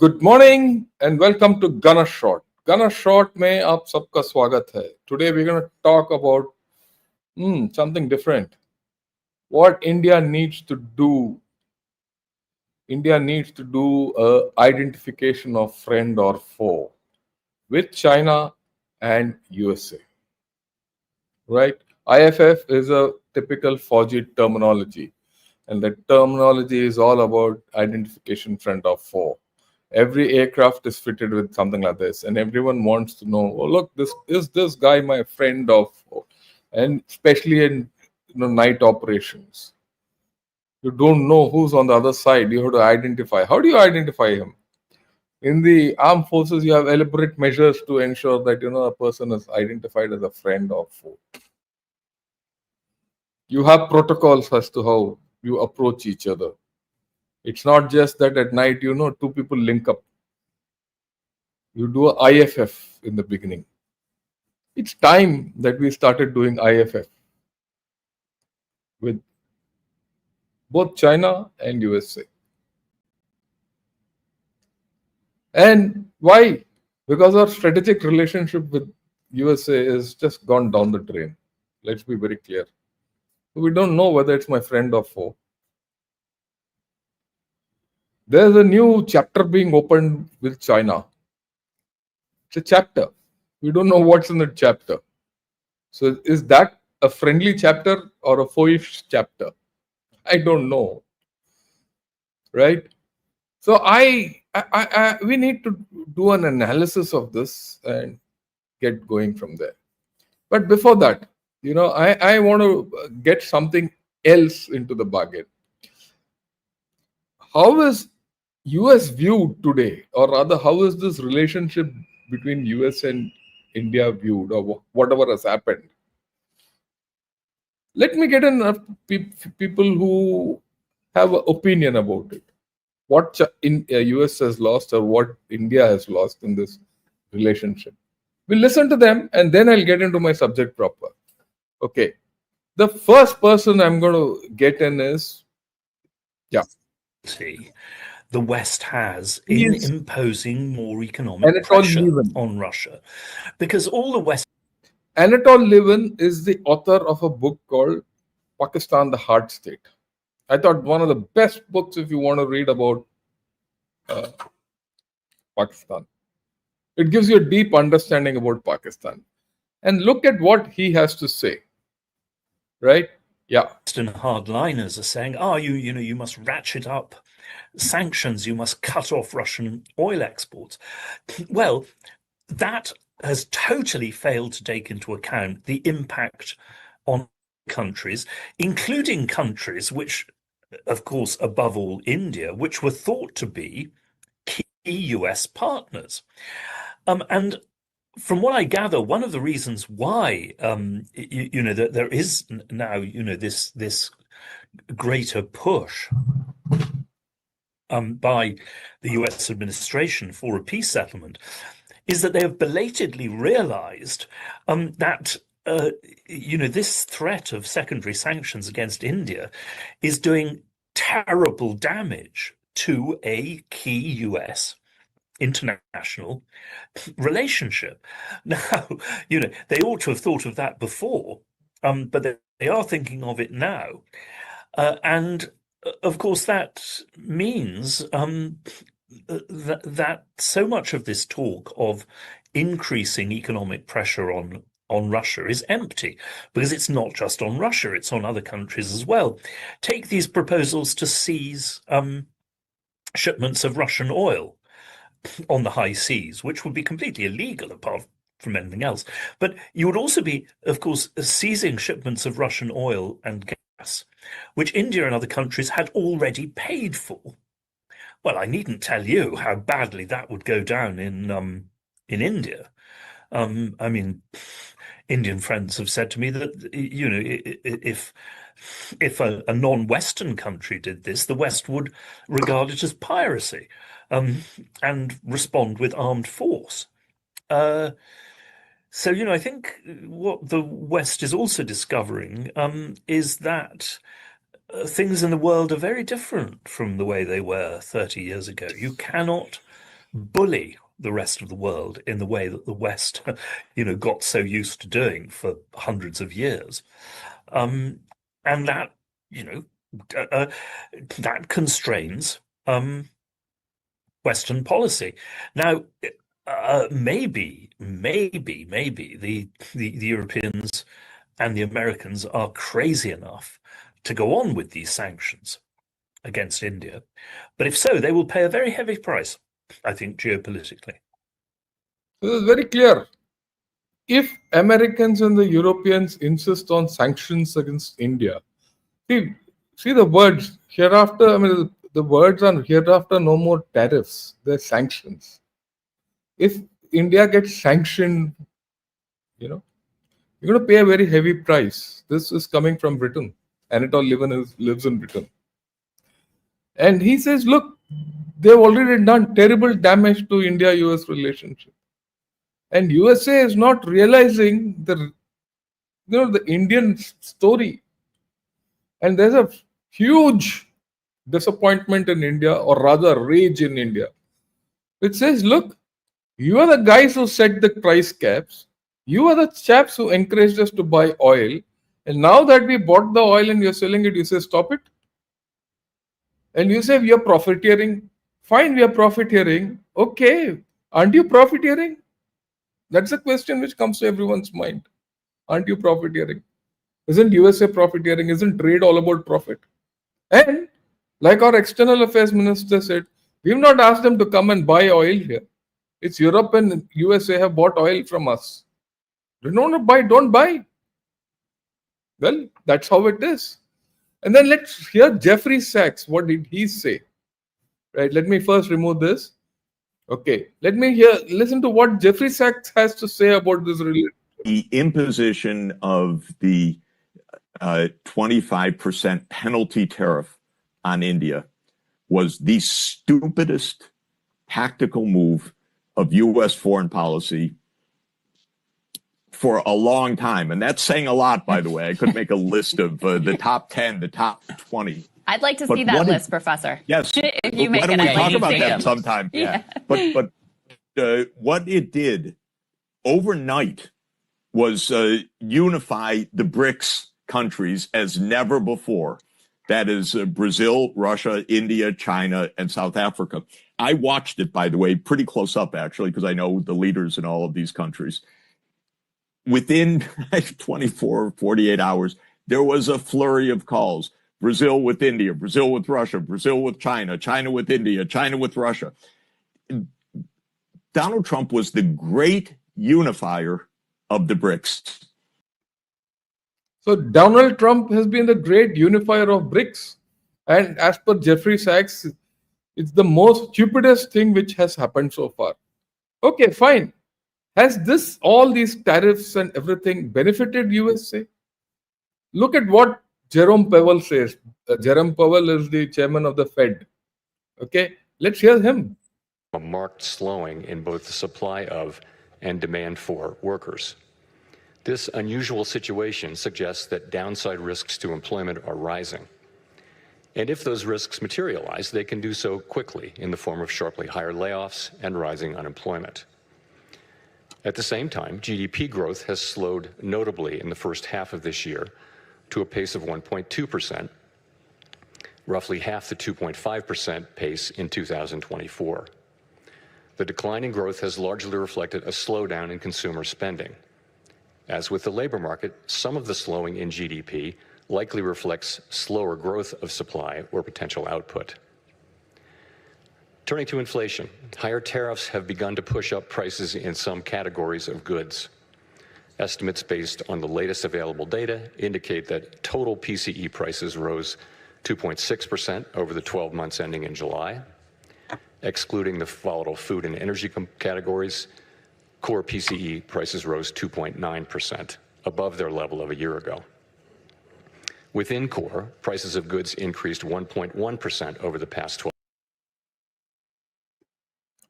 Good morning and welcome to Gana shot. Gana shot में आप सबका स्वागत है। Today we gonna talk about something different. What India needs to do. India needs to do a identification of friend or foe with China and USA. Right? IFF is a typical Fauji terminology, and the terminology is all about identification friend or foe. Every aircraft is fitted with something like this, and everyone wants to know, oh look, this guy my friend of foe? And especially in night operations, you don't know who's on the other side. You have to identify. How do you identify him? In the armed forces, you have elaborate measures to ensure that a person is identified as a friend or foe. You have protocols as to how you approach each other. It's not just that at night, two people link up. You do a IFF in the beginning. It's time that we started doing IFF with both China and USA. And why? Because our strategic relationship with USA is just gone down the drain. Let's be very clear. We don't know whether it's my friend or foe. There's a new chapter being opened with China. It's a chapter. We don't know what's in the chapter. So is that a friendly chapter or a foeish chapter? I don't know. Right? So we need to do an analysis of this and get going from there. But before that, I want to get something else into the bargain. How is US viewed today, or rather, how is this relationship between US and India viewed, or whatever has happened? Let me get in people who have an opinion about it. What US has lost or what India has lost in this relationship. We'll listen to them and then I'll get into my subject proper. Okay. The first person I'm going to get in is, the West has in imposing more economic pressure on Russia. Because all the West... Anatol Levin is the author of a book called Pakistan, the Hard State. I thought one of the best books if you want to read about Pakistan. It gives you a deep understanding about Pakistan. And look at what he has to say. Right? Yeah. Western hardliners are saying, you must ratchet up sanctions, you must cut off Russian oil exports. Well, that has totally failed to take into account the impact on countries, including countries which, of course, above all India, which were thought to be key US partners. And from what I gather, one of the reasons why that there is now this greater push by the US administration for a peace settlement is that they have belatedly realized that this threat of secondary sanctions against India is doing terrible damage to a key US international relationship. Now, they ought to have thought of that before, but they are thinking of it now. And of course, that means that so much of this talk of increasing economic pressure on Russia is empty, because it's not just on Russia, it's on other countries as well. Take these proposals to seize shipments of Russian oil on the high seas, which would be completely illegal apart from anything else. But you would also be, of course, seizing shipments of Russian oil and gas, which India and other countries had already paid for. Well, I needn't tell you how badly that would go down in India. I mean, Indian friends have said to me that if a non-Western country did this, the West would regard it as piracy and respond with armed force. So, I think what the West is also discovering is that things in the world are very different from the way they were 30 years ago. You cannot bully the rest of the world in the way that the West, got so used to doing for hundreds of years. And that, you know, that constrains Western policy. Now, maybe the Europeans and the Americans are crazy enough to go on with these sanctions against India. But if so, they will pay a very heavy price, I think, geopolitically. This is very clear. If Americans and the Europeans insist on sanctions against India, see the words hereafter. I mean, the words are hereafter no more tariffs, they're sanctions. If India gets sanctioned, you're going to pay a very heavy price. This is coming from Britain. Anatole Lieven lives in Britain. And he says, look, they've already done terrible damage to India-US relationship. And USA is not realizing the Indian story. And there's a huge disappointment in India, or rather rage in India, which says, look, you are the guys who set the price caps. You are the chaps who encouraged us to buy oil. And now that we bought the oil and you're selling it, you say, stop it. And you say, we are profiteering. Fine, we are profiteering. Okay, aren't you profiteering? That's a question which comes to everyone's mind. Aren't you profiteering? Isn't USA profiteering? Isn't trade all about profit? And like our external affairs minister said, we've not asked them to come and buy oil here. It's Europe and USA have bought oil from us. They don't want to buy, don't buy. Well, that's how it is. And then let's hear Jeffrey Sachs. What did he say? Right, let me first remove this. Okay, let me listen to what Jeffrey Sachs has to say about this relationship. The imposition of the 25% penalty tariff on India was the stupidest tactical move of U.S. foreign policy for a long time. And that's saying a lot, by the way. I could make a list of the top 10, the top 20. I'd like to see that list, Professor. Yes. If you make Why don't it, we I'd talk like to about see that it. sometime? Yeah. But what it did overnight was unify the BRICS countries as never before. That is Brazil, Russia, India, China, and South Africa. I watched it, by the way, pretty close up, actually, because I know the leaders in all of these countries. Within 24, 48 hours, there was a flurry of calls. Brazil with India, Brazil with Russia, Brazil with China, China with India, China with Russia. Donald Trump was the great unifier of the BRICS. So Donald Trump has been the great unifier of BRICS. And as per Jeffrey Sachs, it's the most stupidest thing which has happened so far. Okay, fine. Has all these tariffs and everything benefited USA? Look at what Jerome Powell says. Jerome Powell is the chairman of the Fed. Okay, let's hear him. A marked slowing in both the supply of and demand for workers. This unusual situation suggests that downside risks to employment are rising. And if those risks materialize, they can do so quickly in the form of sharply higher layoffs and rising unemployment. At the same time, GDP growth has slowed notably in the first half of this year to a pace of 1.2%, roughly half the 2.5% pace in 2024. The decline in growth has largely reflected a slowdown in consumer spending. As with the labor market, some of the slowing in GDP likely reflects slower growth of supply or potential output. Turning to inflation, higher tariffs have begun to push up prices in some categories of goods. Estimates based on the latest available data indicate that total PCE prices rose 2.6% over the 12 months ending in July. Excluding the volatile food and energy categories, core PCE prices rose 2.9%, above their level of a year ago. Within core, prices of goods increased 1.1% over the past 12 months.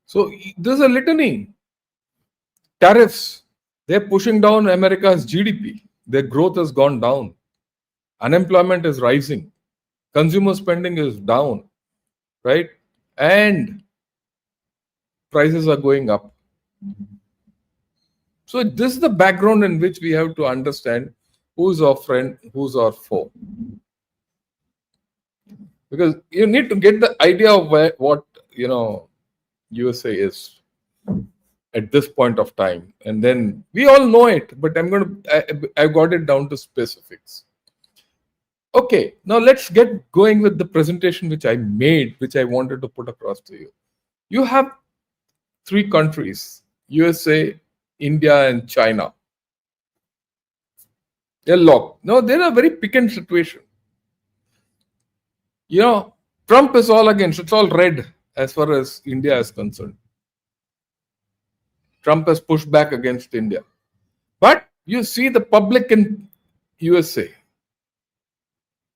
So there's a litany. Tariffs, they're pushing down America's GDP. Their growth has gone down. Unemployment is rising. Consumer spending is down, right? And prices are going up. So this is the background in which we have to understand who's our friend, who's our foe. Because you need to get the idea of what USA is at this point of time, and then we all know it. But I got it down to specifics. Okay, now let's get going with the presentation which I made, which I wanted to put across to you. You have three countries: USA, India, and China. They're locked. Now they're a very piquant situation. Trump is all against. It's all red as far as India is concerned. Trump has pushed back against India. But you see the public in USA.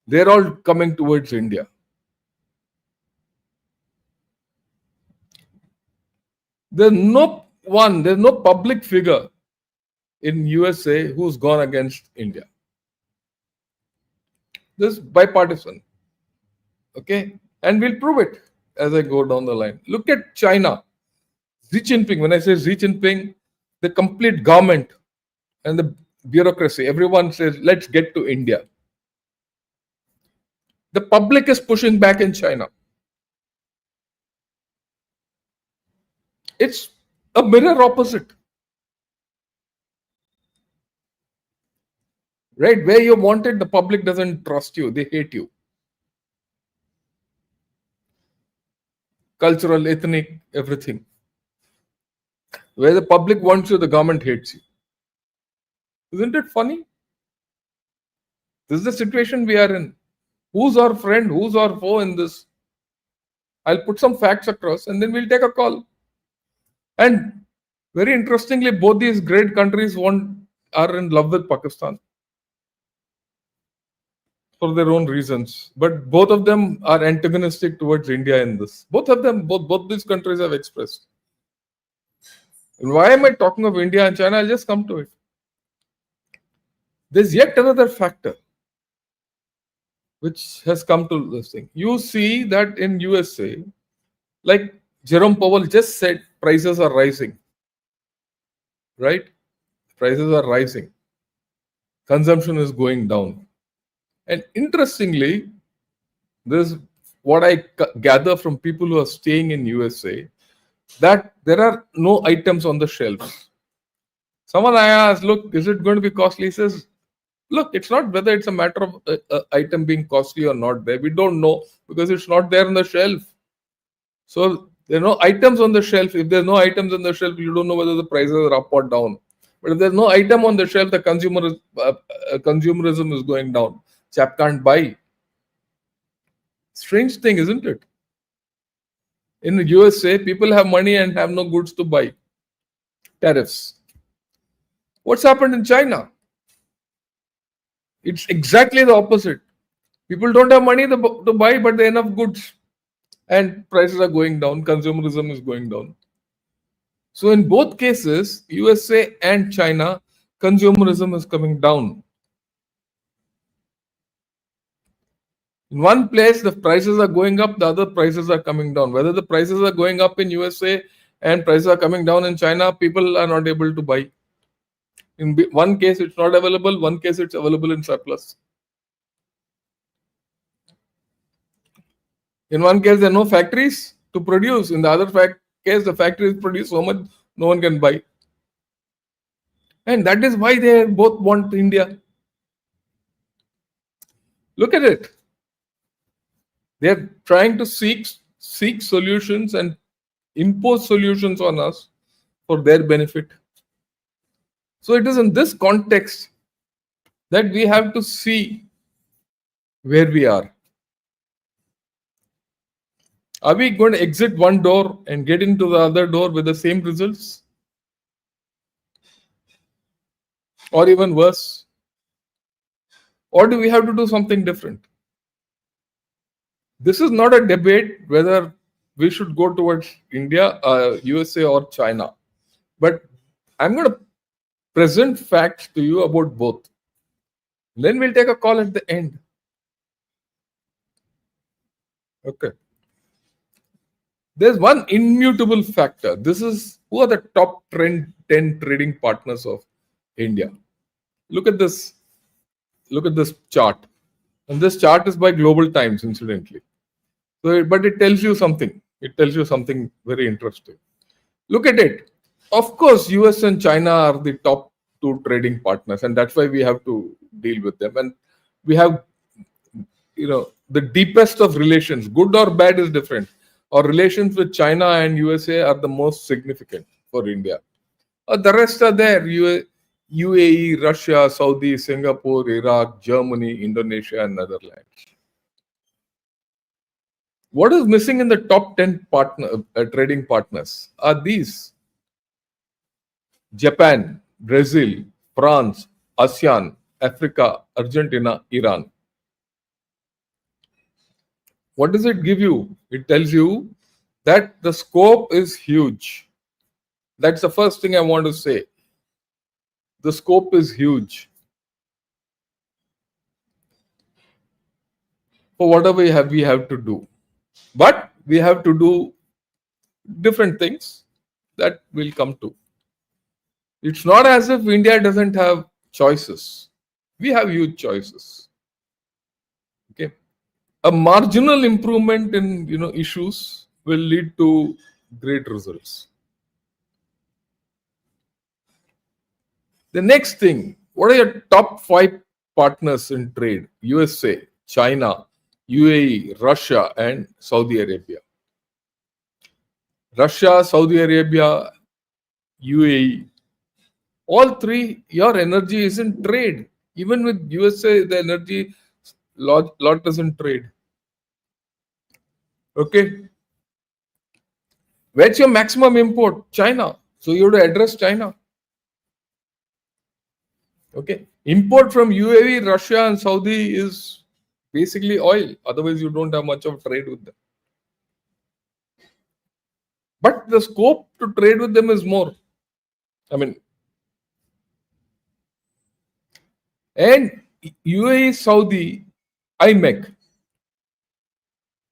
They're all coming towards India. There's no public figure in USA who's gone against India. This is bipartisan. Okay? And we'll prove it as I go down the line. Look at China. Xi Jinping, when I say Xi Jinping, the complete government and the bureaucracy, everyone says, let's get to India. The public is pushing back in China. It's a mirror opposite. Right? Where you want it, the public doesn't trust you. They hate you. Cultural, ethnic, everything. Where the public wants you, the government hates you. Isn't it funny? This is the situation we are in. Who's our friend? Who's our foe in this? I'll put some facts across and then we'll take a call. And very interestingly, both these great countries are in love with Pakistan for their own reasons. But both of them are antagonistic towards India in this. Both these countries have expressed. And why am I talking of India and China? I'll just come to it. There's yet another factor which has come to this thing. You see that in USA, like Jerome Powell just said, prices are rising. Right? Prices are rising. Consumption is going down. And interestingly, this is what I gather from people who are staying in USA, that there are no items on the shelves. Someone I asked, look, is it going to be costly? He says, look, it's not whether it's a matter of item being costly or not there. We don't know because it's not there on the shelf. So there are no items on the shelf. If there's no items on the shelf, you don't know whether the prices are up or down. But if there's no item on the shelf, the consumerism is going down. Chap can't buy. Strange thing, isn't it? In the USA, people have money and have no goods to buy. Tariffs. What's happened in China? It's exactly the opposite. People don't have money to buy, but they have enough goods. And prices are going down. Consumerism is going down. So in both cases, USA and China, consumerism is coming down. In one place, the prices are going up, the other prices are coming down. Whether the prices are going up in USA and prices are coming down in China, people are not able to buy. In one case, it's not available. One case, it's available in surplus. In one case, there are no factories to produce. In the other case, the factories produce so much, no one can buy. And that is why they both want India. Look at it. They are trying to seek solutions and impose solutions on us for their benefit. So it is in this context that we have to see where we are. Are we going to exit one door and get into the other door with the same results? Or even worse? Or do we have to do something different? This is not a debate whether we should go towards India, USA or China. But I'm going to present facts to you about both. Then we'll take a call at the end. Okay. There's one immutable factor. This is who are the top 10 trading partners of India. Look at this. Look at this chart. And this chart is by Global Times, incidentally. So, but it tells you something. It tells you something very interesting. Look at it. Of course, US and China are the top two trading partners, and that's why we have to deal with them. And we have, the deepest of relations, good or bad is different. Our relations with China and USA are the most significant for India. The rest are there. UAE, Russia, Saudi, Singapore, Iraq, Germany, Indonesia, and Netherlands. What is missing in the top 10 trading partners are these: Japan, Brazil, France, ASEAN, Africa, Argentina, Iran. What does it give you? It tells you that the scope is huge. That's the first thing I want to say. The scope is huge. For whatever we have to do. But we have to do different things that we'll come to. It's not as if India doesn't have choices. We have huge choices. Okay. A marginal improvement in issues will lead to great results. The next thing, what are your top 5 partners in trade? USA, China, UAE, Russia, and Saudi Arabia. Russia, Saudi Arabia, UAE. All three, your energy is in trade. Even with USA, the energy lot is in trade. Okay. Where's your maximum import? China. So you have to address China. Okay. Import from UAE, Russia, and Saudi is basically oil. Otherwise, you don't have much of trade with them. But the scope to trade with them is more. And UAE, Saudi, IMEC.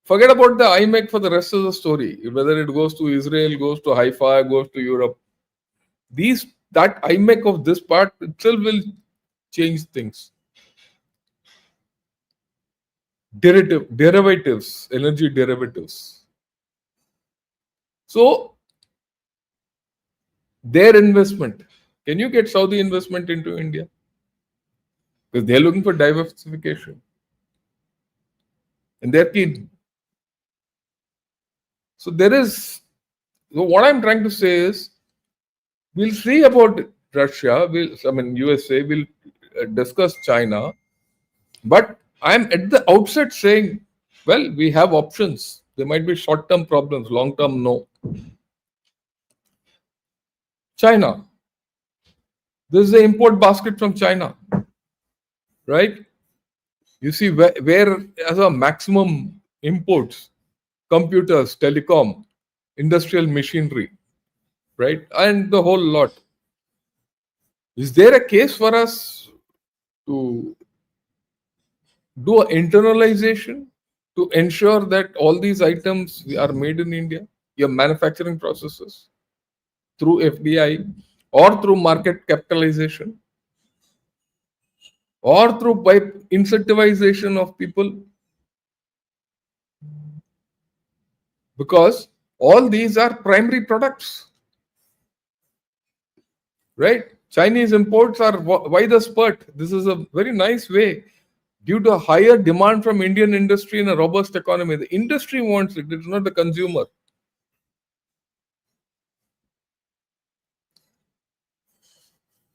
Forget about the IMEC for the rest of the story. Whether it goes to Israel, goes to Haifa, goes to Europe. That IMEC of this part itself will change things. Derivatives, energy derivatives. So, their investment. Can you get Saudi investment into India? Because they're looking for diversification. And they're keen. So what I'm trying to say is, we'll see about Russia, USA, we'll discuss China. But I'm at the outset saying, well, we have options. There might be short-term problems, long-term no. China. This is the import basket from China. Right? You see where as a maximum imports, computers, telecom, industrial machinery, right? And the whole lot. Is there a case for us to do an internalization to ensure that all these items are made in India, your manufacturing processes, through FDI or through market capitalization or through by incentivization of people? Because all these are primary products, right? Chinese imports are why the spurt? This is a very nice way. Due to a higher demand from Indian industry in a robust economy, the industry wants it. It's not the consumer.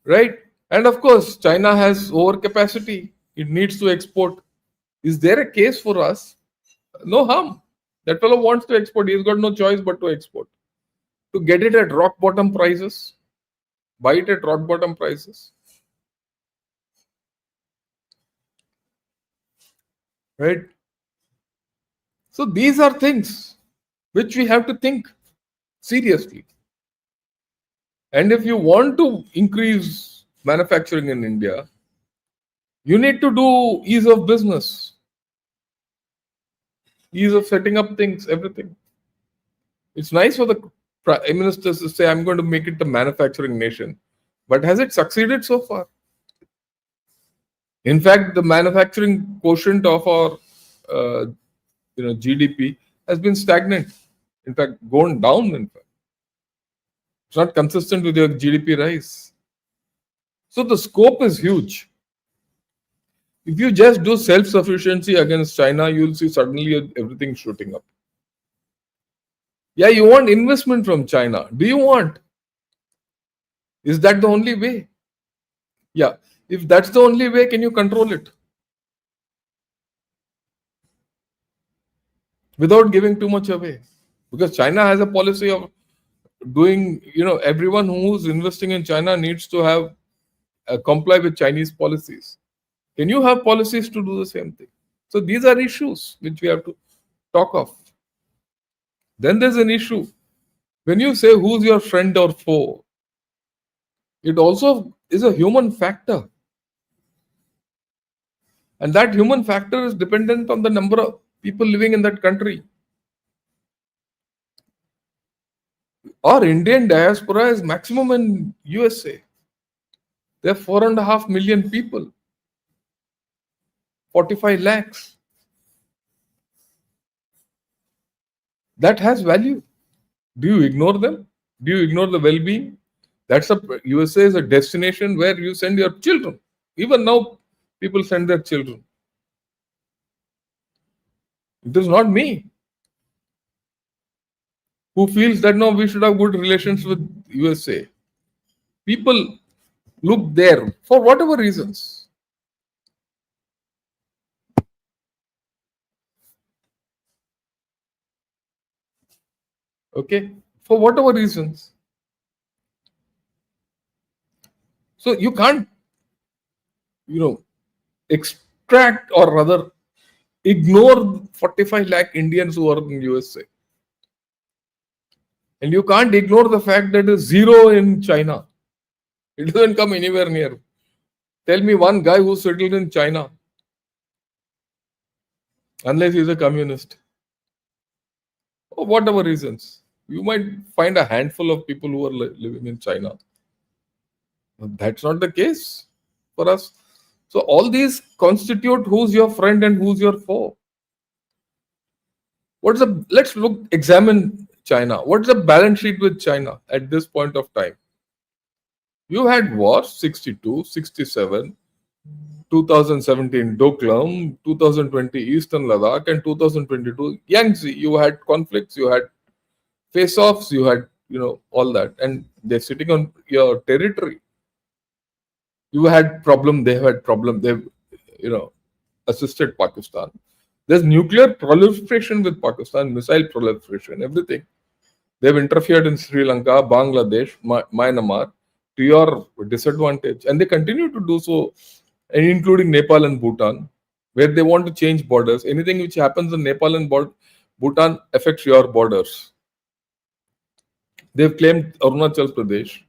Right? And of course, China has overcapacity. It needs to export. Is there a case for us? No harm. That fellow wants to export. He's got no choice but to export. To get it at rock bottom prices. Buy it at rock bottom prices. Right? So these are things which we have to think seriously. And if you want to increase manufacturing in India, you need to do ease of business, ease of setting up things, everything. It's nice for the prime ministers to say, I'm going to make it a manufacturing nation. But has it succeeded so far? In fact, the manufacturing quotient of our GDP has been stagnant. In fact, gone down. In fact, it's not consistent with your GDP rise. So the scope is huge. If you just do self-sufficiency against China, you'll see suddenly everything shooting up. Yeah, you want investment from China. Do you want? Is that the only way? Yeah. If that's the only way, can you control it? Without giving too much away. Because China has a policy of doing, everyone who's investing in China needs to have comply with Chinese policies. Can you have policies to do the same thing? So these are issues which we have to talk of. Then there's an issue. When you say who's your friend or foe, it also is a human factor. And that human factor is dependent on the number of people living in that country. Our Indian diaspora is maximum in USA. There are 4.5 million people. 45 lakhs. That has value. Do you ignore them? Do you ignore the well-being? USA is a destination where you send your children. Even now, people send their children. It is not me who feels that no, we should have good relations with USA. People look there for whatever reasons. Okay, for whatever reasons. So you can't, extract or rather ignore 45 lakh Indians who are in USA. And you can't ignore the fact that it's zero in China. It doesn't come anywhere near. Tell me one guy who settled in China. Unless he's a communist. For whatever reasons. You might find a handful of people who are living in China. That's not the case for us. So all these constitute who's your friend and who's your foe. Let's examine China. What's the balance sheet with China at this point of time? You had wars, 62, 67, 2017 Doklam, 2020 Eastern Ladakh, and 2022 Yangtze. You had conflicts, you had face-offs, you had, all that. And they're sitting on your territory. You had problem, they had problem. They've, assisted Pakistan. There's nuclear proliferation with Pakistan, missile proliferation, everything. They've interfered in Sri Lanka, Bangladesh, Myanmar to your disadvantage. And they continue to do so, including Nepal and Bhutan, where they want to change borders. Anything which happens in Nepal and Bhutan affects your borders. They've claimed Arunachal Pradesh.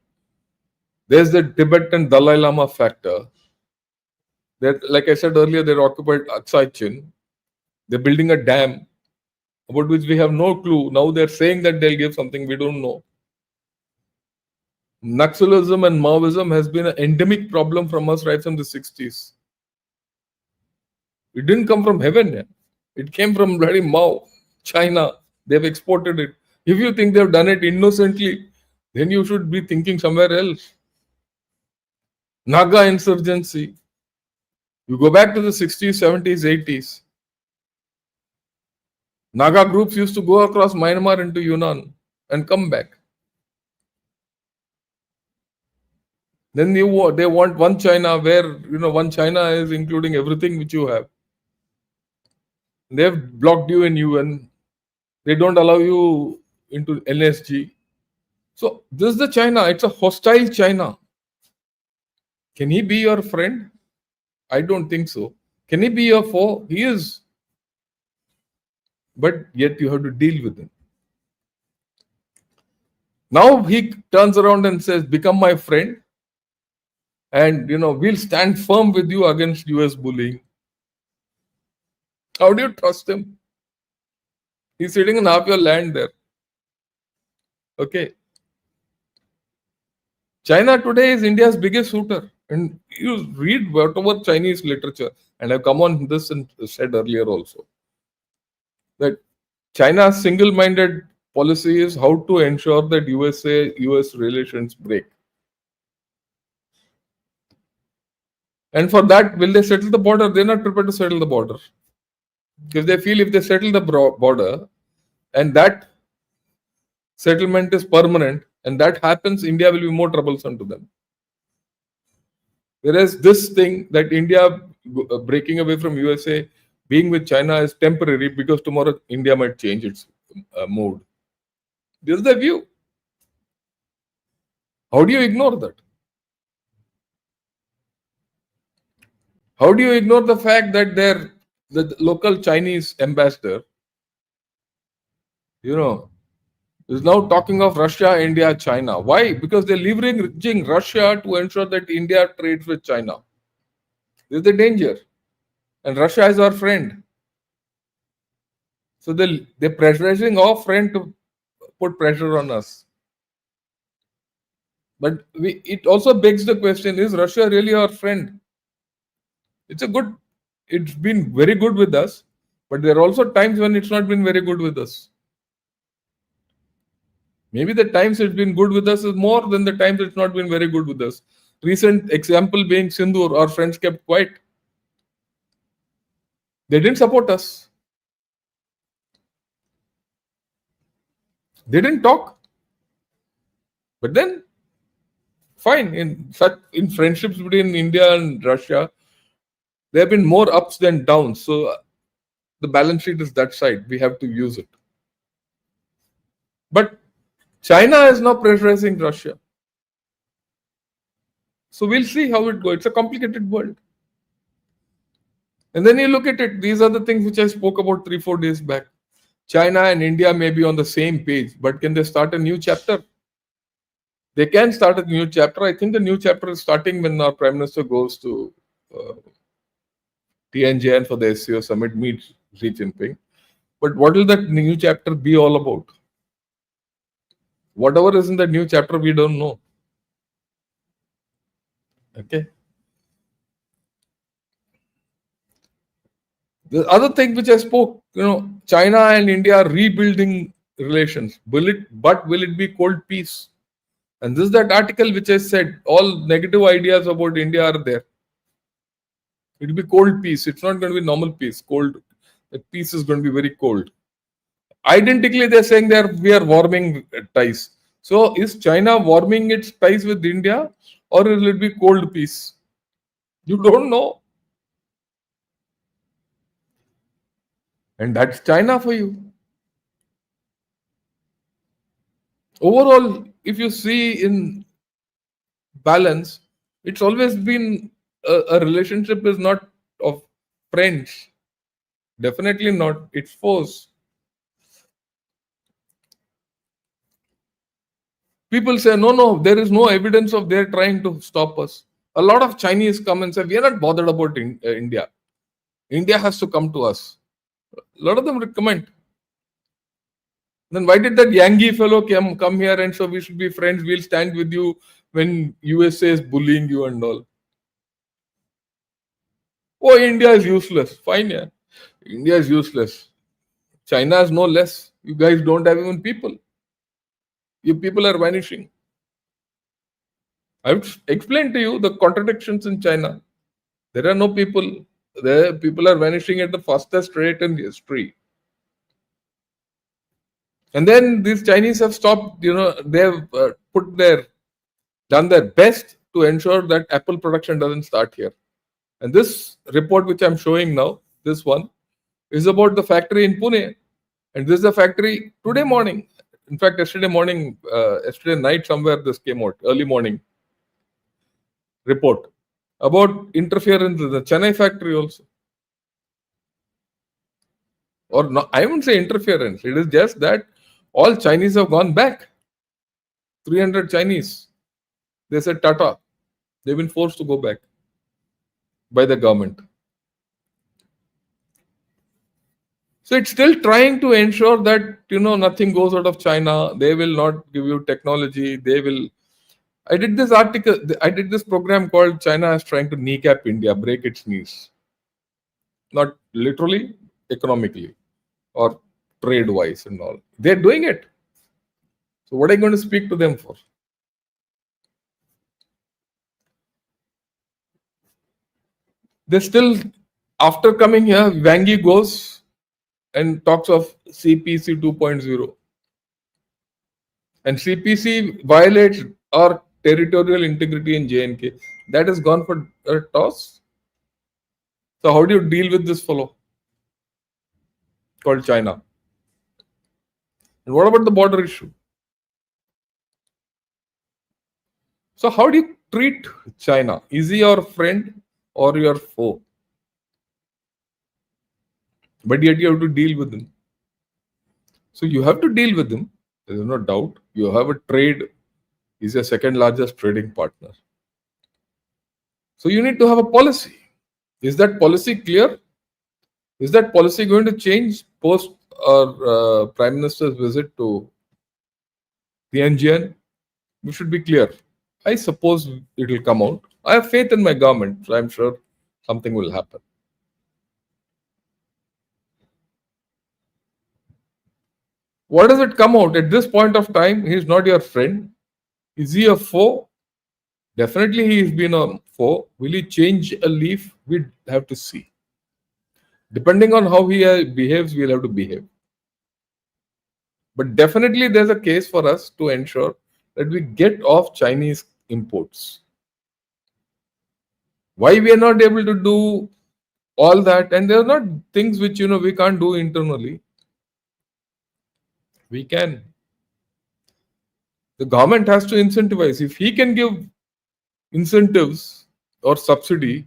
There's the Tibetan Dalai Lama factor. Like I said earlier, they're occupied Aksai Chin. They're building a dam about which we have no clue. Now they're saying that they'll give something we don't know. Naxalism and Maoism has been an endemic problem from us right from the 60s. It didn't come from heaven. Yeah. It came from bloody Mao, China. They've exported it. If you think they've done it innocently, then you should be thinking somewhere else. Naga insurgency. You go back to the 60s, 70s, 80s. Naga groups used to go across Myanmar into Yunnan and come back. Then they want one China where, one China is including everything which you have. They've blocked you in UN. They don't allow you into NSG. So this is the China. It's a hostile China. Can he be your friend? I don't think so. Can he be your foe? He is. But yet you have to deal with him. Now he turns around and says, become my friend. And, we'll stand firm with you against US bullying. How do you trust him? He's sitting in half your land there. Okay. China today is India's biggest suitor. And you read whatever Chinese literature, and I've come on this and said earlier also, that China's single-minded policy is how to ensure that USA-US relations break. And for that, will they settle the border? They're not prepared to settle the border. Because they feel if they settle the border and that settlement is permanent and that happens, India will be more troublesome to them. Whereas this thing that India breaking away from USA, being with China is temporary because tomorrow India might change its mood. This is the view. How do you ignore that? How do you ignore the fact that the local Chinese ambassador, is now talking of Russia, India, China. Why? Because they're leveraging Russia to ensure that India trades with China. This is the danger. And Russia is our friend. So they're pressurizing our friend to put pressure on us. But it also begs the question, is Russia really our friend? It's been very good with us, but there are also times when it's not been very good with us. Maybe the times it's been good with us is more than the times it's not been very good with us. Recent example being Sindoor, our friends kept quiet. They didn't support us. They didn't talk. But then, fine, in friendships between India and Russia, there have been more ups than downs. So the balance sheet is that side. We have to use it. But China is now pressurizing Russia. So we'll see how it goes. It's a complicated world. And then you look at it, these are the things which I spoke about 3-4 days back. China and India may be on the same page, but can they start a new chapter? They can start a new chapter. I think the new chapter is starting when our Prime Minister goes to Tianjin for the SCO summit, meets Xi Jinping. But what will that new chapter be all about? Whatever is in the new chapter, we don't know. Okay. The other thing which I spoke, China and India are rebuilding relations. Will it be cold peace? And this is that article which I said, all negative ideas about India are there. It will be cold peace. It's not going to be normal peace. The peace is going to be very cold. Identically, they're saying we are warming ties. So is China warming its ties with India, or will it be cold peace? You don't know. And that's China for you. Overall, if you see in balance, it's always been a relationship is not of friends. Definitely not. It's foes. People say, no, there is no evidence of they're trying to stop us. A lot of Chinese come and say, we are not bothered about India. India has to come to us. A lot of them recommend. Then why did that Yangi fellow come here and so we should be friends, we'll stand with you when USA is bullying you and all? Oh, India is useless. Fine, yeah. India is useless. China is no less. You guys don't have even people. Your people are vanishing. I've explained to you the contradictions in China. There are no people. There, people are vanishing at the fastest rate in history. And then these Chinese have stopped, they have done their best to ensure that Apple production doesn't start here. And this report, which I'm showing now, this one, is about the factory in Pune. And this is a factory today morning. In fact, yesterday night somewhere this came out, early morning report about interference in the Chennai factory also. Or no, I wouldn't say interference. It is just that all Chinese have gone back. 300 Chinese. They said Tata. They've been forced to go back by the government. So it's still trying to ensure that, nothing goes out of China. They will not give you technology. They will. I did this program called China is trying to kneecap India, break its knees. Not literally, economically or trade wise and all. They're doing it. So what are you going to speak to them for? They still, after coming here, Wang Yi goes and talks of CPC 2.0. And CPC violates our territorial integrity in J&K. That has gone for a toss. So how do you deal with this fellow called China? And what about the border issue? So how do you treat China? Is he your friend or your foe? But yet you have to deal with him. So you have to deal with him. There is no doubt. You have a trade. He's your second largest trading partner. So you need to have a policy. Is that policy clear? Is that policy going to change post our Prime Minister's visit to Tianjin? We should be clear. I suppose it will come out. I have faith in my government, so I'm sure something will happen. What does it come out? At this point of time, he is not your friend. Is he a foe? Definitely he has been a foe. Will he change a leaf? We have to see. Depending on how he behaves, we'll have to behave. But definitely there's a case for us to ensure that we get off Chinese imports. Why we are not able to do all that? And there are not things which, we can't do internally. We can. The government has to incentivize. If he can give incentives or subsidy,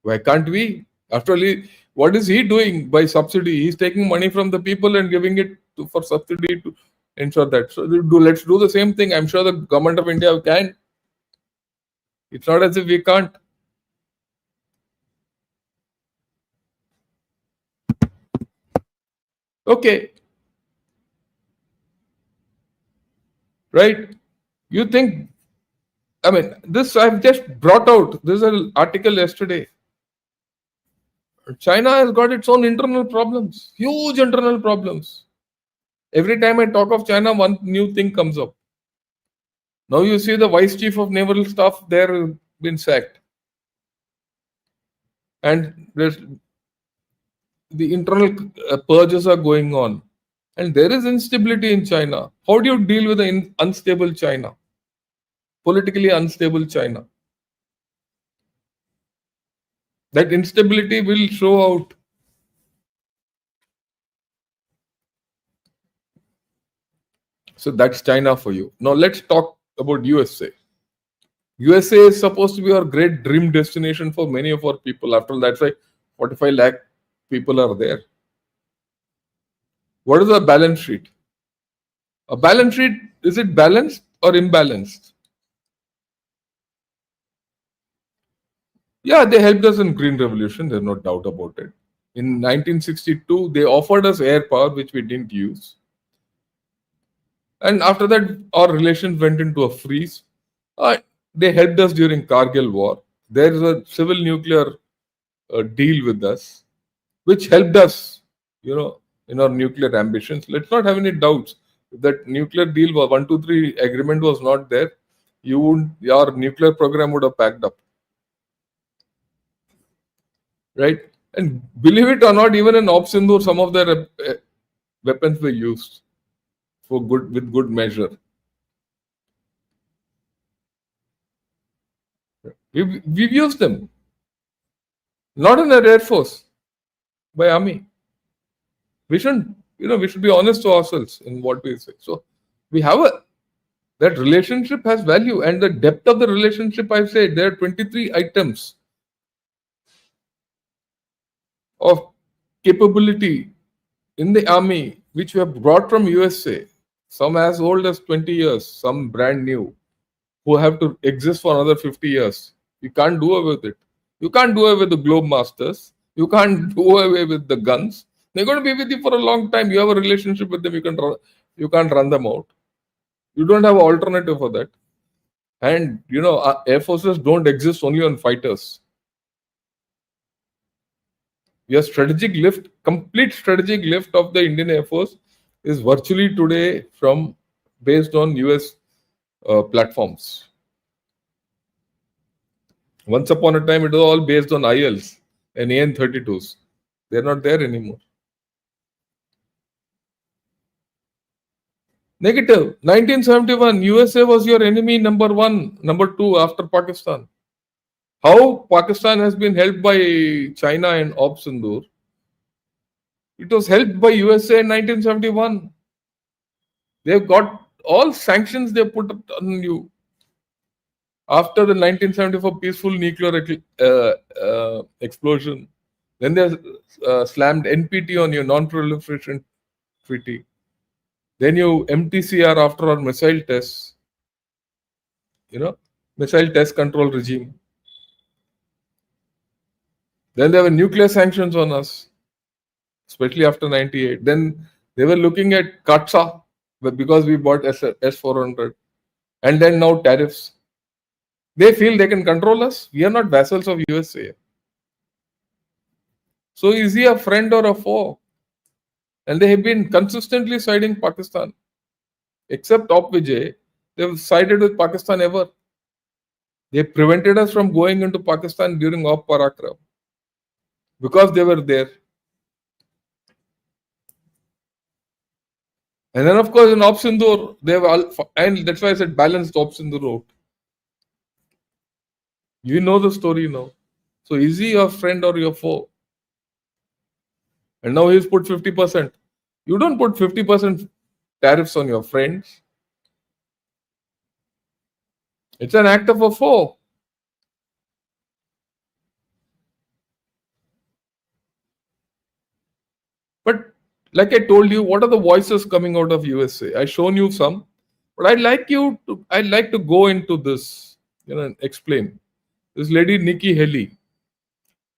why can't we? After all, what is he doing by subsidy? He's taking money from the people and giving it for subsidy to ensure that. So let's do the same thing. I'm sure the government of India can. It's not as if we can't. Okay. Right? You think, this I've just brought out. This is an article yesterday. China has got its own internal problems, huge internal problems. Every time I talk of China, one new thing comes up. Now you see the Vice Chief of Naval Staff there has been sacked. And the internal purges are going on. And there is instability in China. How do you deal with an unstable China? Politically unstable China. That instability will show out. So that's China for you. Now let's talk about USA. USA is supposed to be our great dream destination for many of our people. After all, that's why 45 lakh people are there. What is a balance sheet? A balance sheet, is it balanced or imbalanced? Yeah, they helped us in Green Revolution. There's no doubt about it. In 1962, they offered us air power, which we didn't use. And after that, our relations went into a freeze. They helped us during Kargil war. There is a civil nuclear deal with us, which helped us, in our nuclear ambitions. Let's not have any doubts. If that nuclear deal, 1, 2, 3 agreement was not there, your nuclear program would have packed up. Right? And believe it or not, even in Op Sindoor, some of their weapons were used with good measure. We've used them. Not in our Air Force, by Army. We shouldn't, we should be honest to ourselves in what we say. So we have that relationship has value, and the depth of the relationship, I've said, there are 23 items of capability in the army which we have brought from USA, some as old as 20 years, some brand new, who have to exist for another 50 years. You can't do away with it. You can't do away with the Globe Masters. You can't do away with the guns. They're going to be with you for a long time. You have a relationship with them. You can't run them out. You don't have an alternative for that. And air forces don't exist only on fighters. Your complete strategic lift of the Indian Air Force is virtually today based on US platforms. Once upon a time, it was all based on ILs and AN-32s. They're not there anymore. Negative. 1971, USA was your enemy number 1, number 2 after Pakistan. How Pakistan has been helped by China and Op Sindoor? It was helped by USA in 1971. They've got all sanctions they put on you. After the 1974 peaceful nuclear explosion, then they slammed NPT on your non-proliferation treaty. Then you MTCR after our missile tests, missile test control regime. Then there were nuclear sanctions on us, especially after 98. Then they were looking at Katsa because we bought S-400. And then now tariffs. They feel they can control us. We are not vassals of USA. So is he a friend or a foe? And they have been consistently siding Pakistan. Except Op Vijay, they've sided with Pakistan ever. They prevented us from going into Pakistan during Op Parakram because they were there. And then, of course, in Op Sindoor, and that's why I said balanced Op Sindoor out. You know the story now. So is he your friend or your foe? And now he's put 50%. You don't put 50% tariffs on your friends. It's an act of a foe. But like I told you, what are the voices coming out of USA? I've shown you some, but I'd like to go into this, and explain. This lady, Nikki Haley,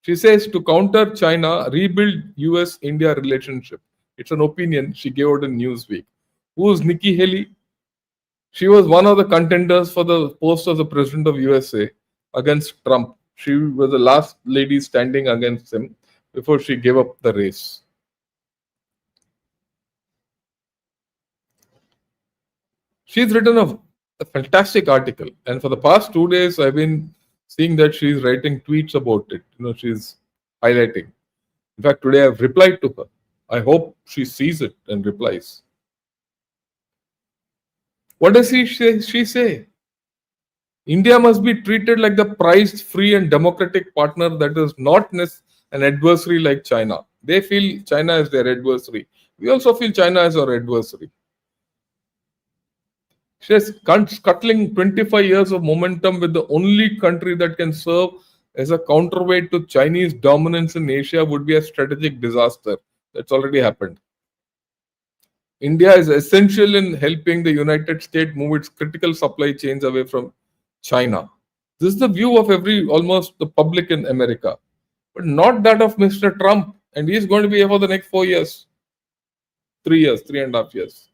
she says to counter China, rebuild US-India relationship. It's an opinion she gave out in Newsweek. Who's Nikki Haley? She was one of the contenders for the post of the president of USA against Trump. She was the last lady standing against him before she gave up the race. She's written a fantastic article, and for the past 2 days, I've been seeing that she's writing tweets about it. She's highlighting. In fact, today I've replied to her. I hope she sees it and replies. What does she say? India must be treated like the prized, free and democratic partner that is not an adversary like China. They feel China is their adversary. We also feel China is our adversary. She says, scuttling 25 years of momentum with the only country that can serve as a counterweight to Chinese dominance in Asia would be a strategic disaster. That's already happened. India is essential in helping the United States move its critical supply chains away from China. This is the view of almost the public in America, but not that of Mr. Trump. And he's going to be here for the next 4 years, 3 years, 3.5 years.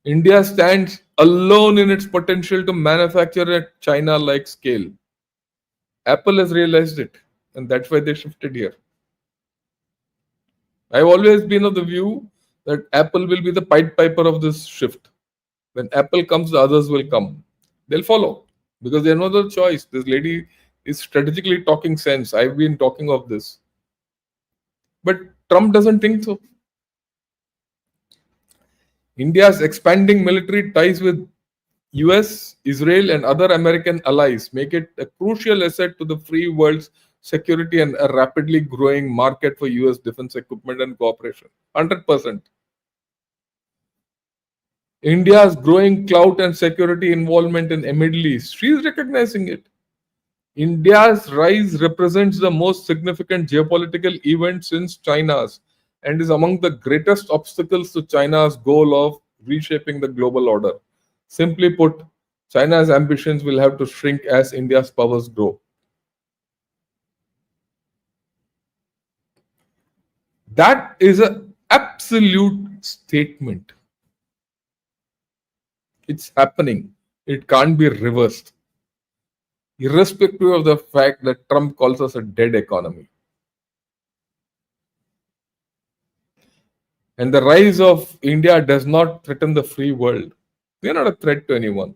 India stands alone in its potential to manufacture at China-like scale. Apple has realized it, and that's why they shifted here. I've always been of the view that Apple will be the Pied Piper of this shift. When Apple comes, the others will come. They'll follow because they have no other choice. This lady is strategically talking sense. I've been talking of this. But Trump doesn't think so. India's expanding military ties with US, Israel, and other American allies make it a crucial asset to the free world's security and a rapidly growing market for US defense equipment and cooperation. 100%. India's growing clout and security involvement in the Middle East, she's recognizing it. India's rise represents the most significant geopolitical event since China's and is among the greatest obstacles to China's goal of reshaping the global order. Simply put, China's ambitions will have to shrink as India's powers grow. That is an absolute statement. It's happening. It can't be reversed, irrespective of the fact that Trump calls us a dead economy. And the rise of India does not threaten the free world. We are not a threat to anyone.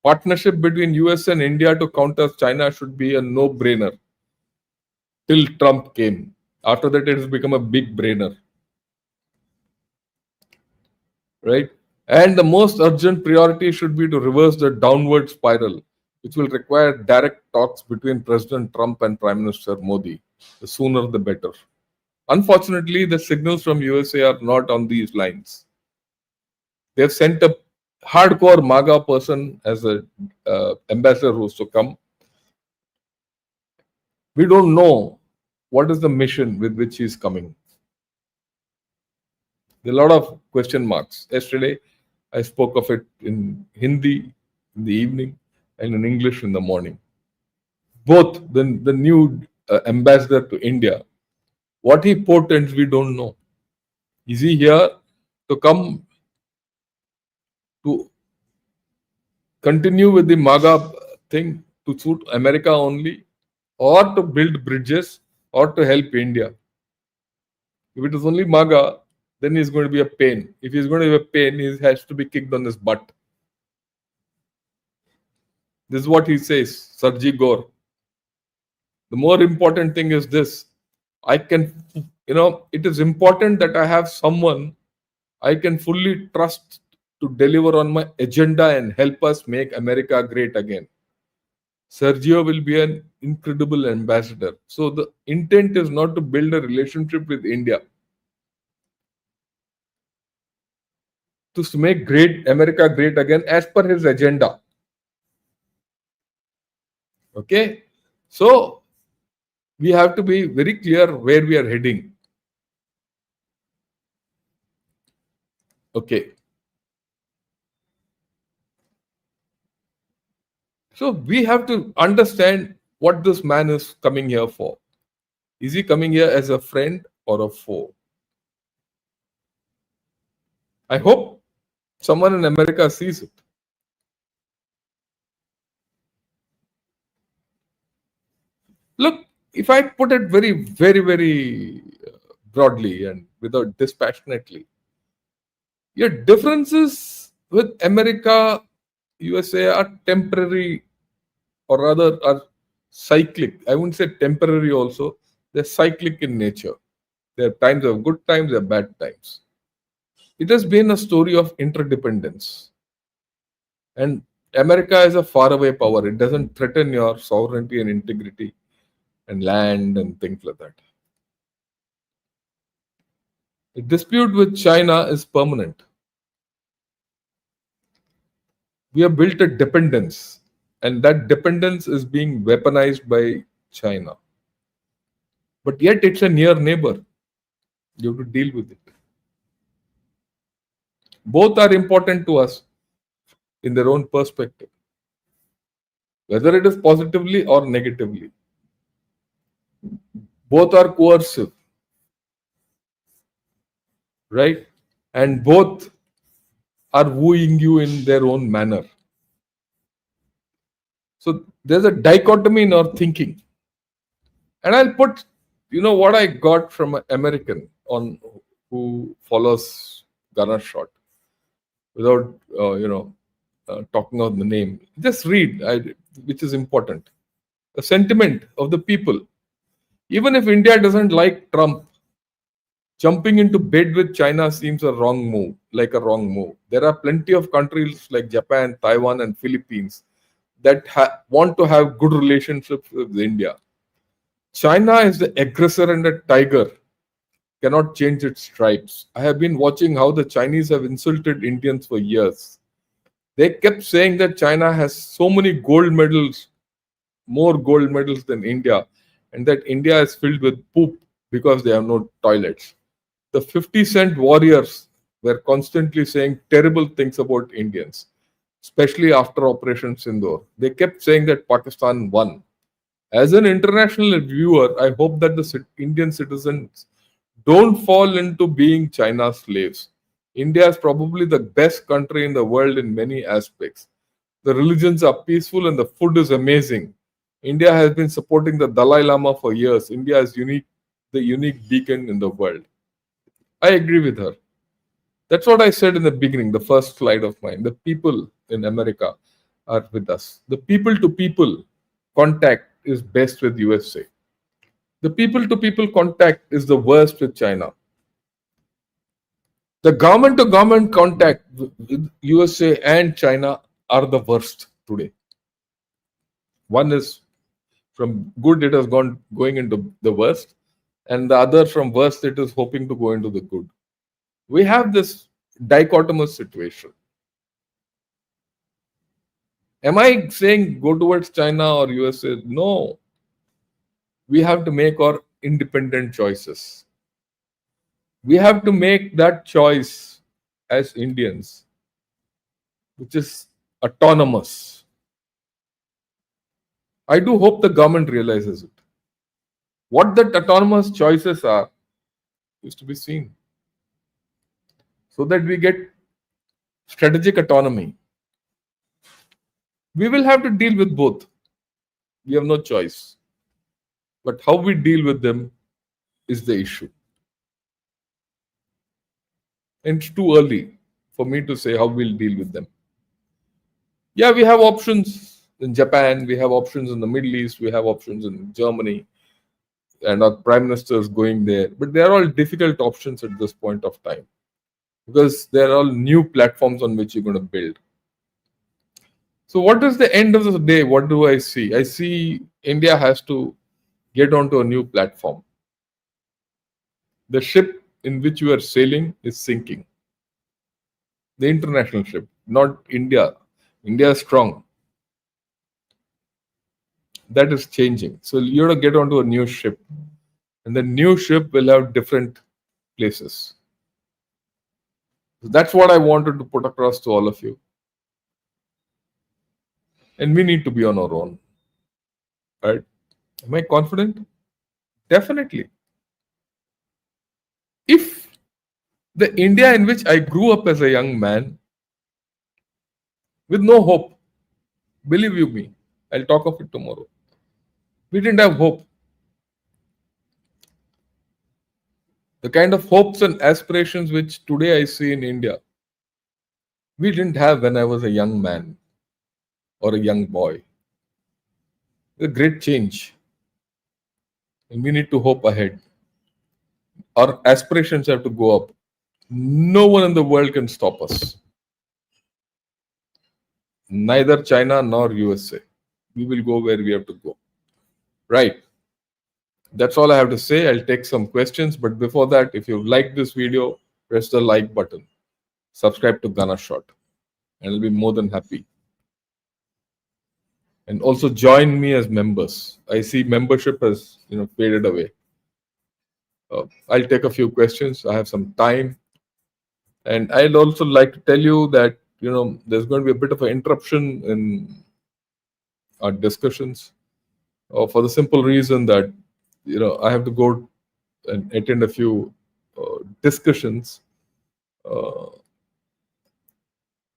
Partnership between US and India to counter China should be a no-brainer till Trump came. After that, it has become a big brainer. Right? And the most urgent priority should be to reverse the downward spiral, which will require direct talks between President Trump and Prime Minister Modi. The sooner the better. Unfortunately, the signals from USA are not on these lines. They have sent a hardcore MAGA person as an ambassador who's to come. We don't know what is the mission with which he is coming. There are a lot of question marks. Yesterday, I spoke of it in Hindi in the evening and in English in the morning. Both the new ambassador to India, what he portends, we don't know. Is he here to come to continue with the MAGA thing to suit America only, or to build bridges, or to help India? If it is only MAGA, then he's going to be a pain. If he's going to be a pain, he has to be kicked on his butt. This is what he says, Sarji Gore. The more important thing is this. It is important that I have someone I can fully trust to deliver on my agenda and help us make America great again. Sergio will be an incredible ambassador. So the intent is not to build a relationship with India, to make great America great again as per his agenda. Okay? So we have to be very clear where we are heading. Okay. So we have to understand what this man is coming here for. Is he coming here as a friend or a foe? I hope someone in America sees it. Look, if I put it very, very, very broadly and without dispassionately, your differences with America, USA are temporary, or rather are cyclic. I wouldn't say temporary also. They're cyclic in nature. There are times of good times, there are bad times. It has been a story of interdependence. And America is a faraway power. It doesn't threaten your sovereignty and integrity and land and things like that. The dispute with China is permanent. We have built a dependence, and that dependence is being weaponized by China. But yet it's a near neighbor. You have to deal with it. Both are important to us in their own perspective, whether it is positively or negatively. Both are coercive, right? And both are wooing you in their own manner. So there's a dichotomy in our thinking. And I'll put, what I got from an American on who follows Gunner Shot, without, talking about the name. Just read, which is important. The sentiment of the people. Even if India doesn't like Trump, jumping into bed with China seems a wrong move. There are plenty of countries like Japan, Taiwan, and Philippines that want to have good relationships with India. China is the aggressor, and a tiger cannot change its stripes. I have been watching how the Chinese have insulted Indians for years. They kept saying that China has so many gold medals, more gold medals than India, and that India is filled with poop because they have no toilets. The 50-cent warriors were constantly saying terrible things about Indians, especially after Operation Sindoor. They kept saying that Pakistan won. As an international viewer, I hope that the Indian citizens Don't fall into being China's slaves. India is probably the best country in the world in many aspects. The religions are peaceful and the food is amazing. India has been supporting the Dalai Lama for years. India is the unique beacon in the world. I agree with her. That's what I said in the beginning, the first slide of mine. The people in America are with us. The people to people contact is best with USA. The people to people contact is the worst with China. The government to government contact with USA and China are the worst today. One is from good, it has gone going into the worst, and the other from worst, it is hoping to go into the good. We have this dichotomous situation. Am I saying go towards China or USA? No. We have to make our independent choices. We have to make that choice as Indians, which is autonomous. I do hope the government realizes it. What that autonomous choices are is to be seen, so that we get strategic autonomy. We will have to deal with both. We have no choice. But how we deal with them is the issue. And it's too early for me to say how we'll deal with them. Yeah, we have options in Japan, we have options in the Middle East, we have options in Germany, and our prime minister is going there. But they are all difficult options at this point of time, because they are all new platforms on which you're going to build. So what is the end of the day? What do I see? I see India has to get onto a new platform. The ship in which you are sailing is sinking. The international ship, not India. India is strong. That is changing. So you have to get onto a new ship. And the new ship will have different places. So that's what I wanted to put across to all of you. And we need to be on our own. Right? Am I confident? Definitely. If the India in which I grew up as a young man, with no hope, believe you me, I'll talk of it tomorrow. We didn't have hope. The kind of hopes and aspirations which today I see in India, we didn't have when I was a young man or a young boy. It's a great change. And we need to hope ahead. Our aspirations have to go up. No one in the world can stop us. Neither China nor USA. We will go where we have to go. Right. That's all I have to say. I'll take some questions. But before that, if you like this video, press the like button. Subscribe to Ghana Shot. And I'll be more than happy. And also join me as members. I see membership has faded away. I'll take a few questions. I have some time. And I'd also like to tell you that there's going to be a bit of an interruption in our discussions, for the simple reason that I have to go and attend a few discussions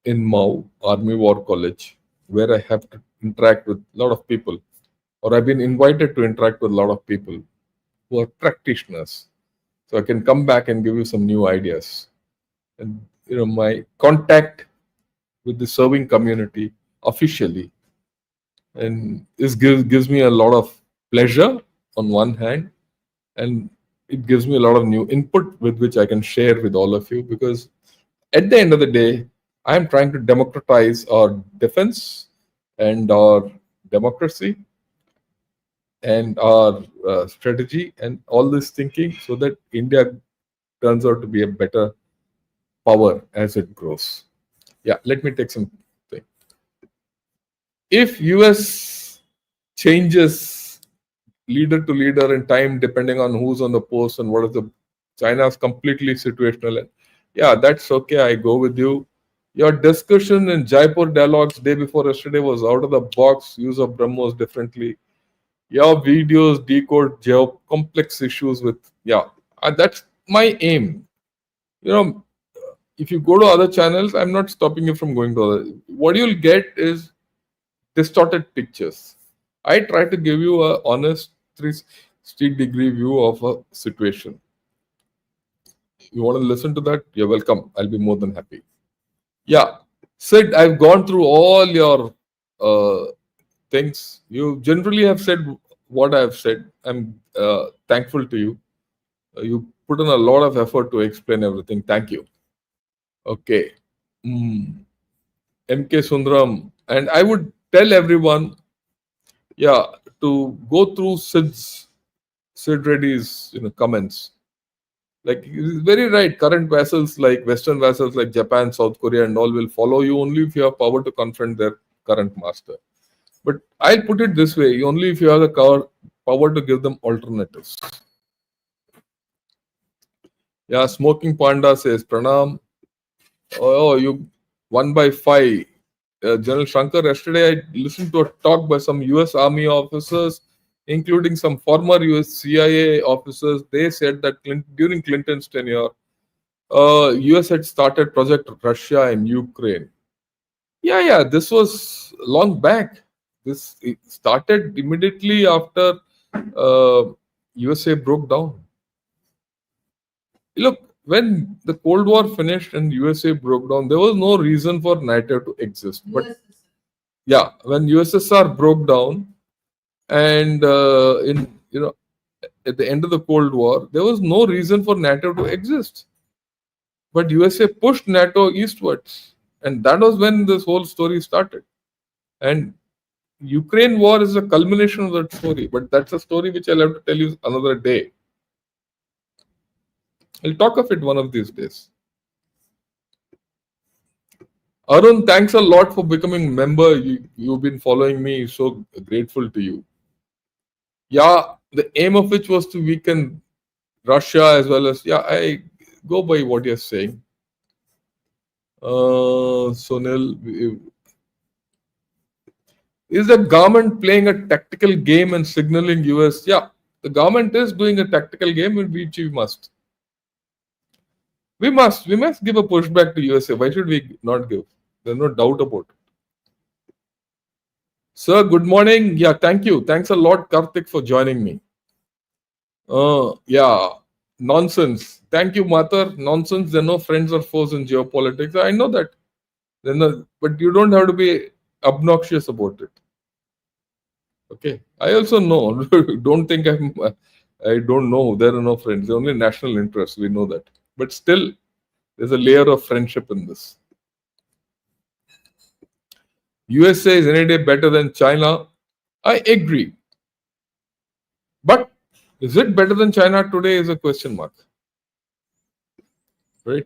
in Mau Army War College, where I have to interact with a lot of people, or I've been invited to interact with a lot of people who are practitioners, so I can come back and give you some new ideas. And my contact with the serving community officially, and this gives me a lot of pleasure on one hand, and it gives me a lot of new input with which I can share with all of you, because at the end of the day, I am trying to democratize our defense and our democracy and our strategy and all this thinking, so that India turns out to be a better power as it grows. Yeah, let me take some thing. If US changes leader to leader in time, depending on who's on the post and what is the China's completely situational, yeah, that's okay. I go with you. Your discussion in Jaipur dialogues day before yesterday was out of the box. Use of BrahMos differently. Your videos decode complex issues with that's my aim. You know, if you go to other channels, I'm not stopping you from going to other. What you'll get is distorted pictures. I try to give you a honest 360-degree view of a situation. You want to listen to that? You're welcome. I'll be more than happy. Yeah, Sid, I've gone through all your things. You generally have said what I've said. I'm thankful to you. You put in a lot of effort to explain everything. Thank you. Okay. MK Sundaram. And I would tell everyone, yeah, to go through Sid Reddy's comments. Like, he's very right. Current vassals like Western vassals like Japan, South Korea, and all will follow you only if you have power to confront their current master. But I'll put it this way: only if you have the power to give them alternatives. Yeah, Smoking Panda says, Pranam. Oh, you 1/5. General Shankar, yesterday I listened to a talk by some US Army officers, including some former US CIA officers. They said that during Clinton's tenure, US had started Project Russia in Ukraine. Yeah, this was long back. It started immediately after USA broke down. Look, when the Cold War finished and USA broke down, there was no reason for NATO to exist. But yeah, when USSR broke down, and at the end of the Cold War, there was no reason for NATO to exist. But USA pushed NATO eastwards, and that was when this whole story started. And Ukraine war is a culmination of that story, but that's a story which I'll have to tell you another day. I'll talk of it one of these days. Arun, thanks a lot for becoming a member. You've been following me, so grateful to you. Yeah, the aim of which was to weaken Russia as well as, yeah, I go by what you're saying. Sunil, is the government playing a tactical game and signaling US? Yeah, the government is doing a tactical game, in which we must. We must give a pushback to USA. Why should we not give? There's no doubt about it. Sir, good morning. Yeah, thank you. Thanks a lot, Karthik, for joining me. Yeah, nonsense. Thank you, Matar. Nonsense. There are no friends or foes in geopolitics. I know that. But you don't have to be obnoxious about it. Okay. I also know. Don't think I don't know. There are no friends. There are only national interests. We know that. But still, there's a layer of friendship in this. USA is any day better than China. I agree. But is it better than China today is a question mark. Right?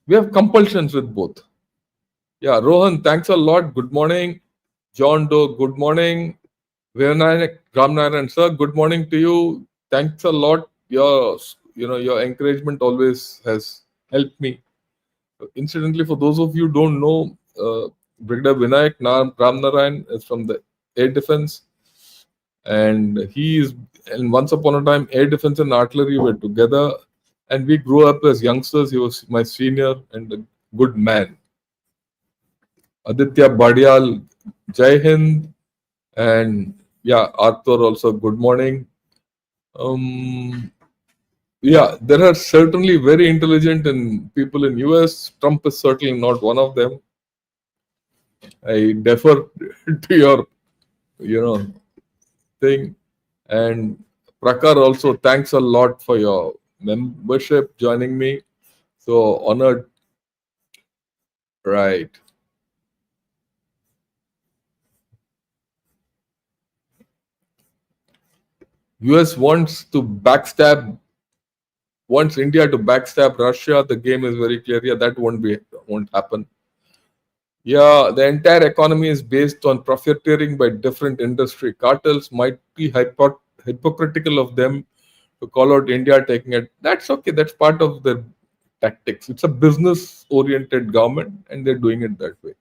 We have compulsions with both. Yeah, Rohan, thanks a lot. Good morning. John Doe, good morning. Vivanayak Ramnaran, sir, good morning to you. Thanks a lot. Your encouragement always has helped me. Incidentally, for those of you who don't know, Brigadier Vinayak Ramnarayan is from the Air Defense, and once upon a time, Air Defense and Artillery were together, and we grew up as youngsters. He was my senior and a good man. Aditya Badial, Jai Hind, and yeah, Arthur also, good morning. Yeah, there are certainly very intelligent people in US. Trump is certainly not one of them. I defer to your, thing. And Prakar also, thanks a lot for your membership, joining me. So honored. Right. US wants India to backstab Russia. The game is very clear. Yeah, that won't happen. Yeah, the entire economy is based on profiteering by different industry cartels. Might be hypocritical of them to call out India taking it. That's okay. That's part of the tactics. It's a business-oriented government, and they're doing it that way.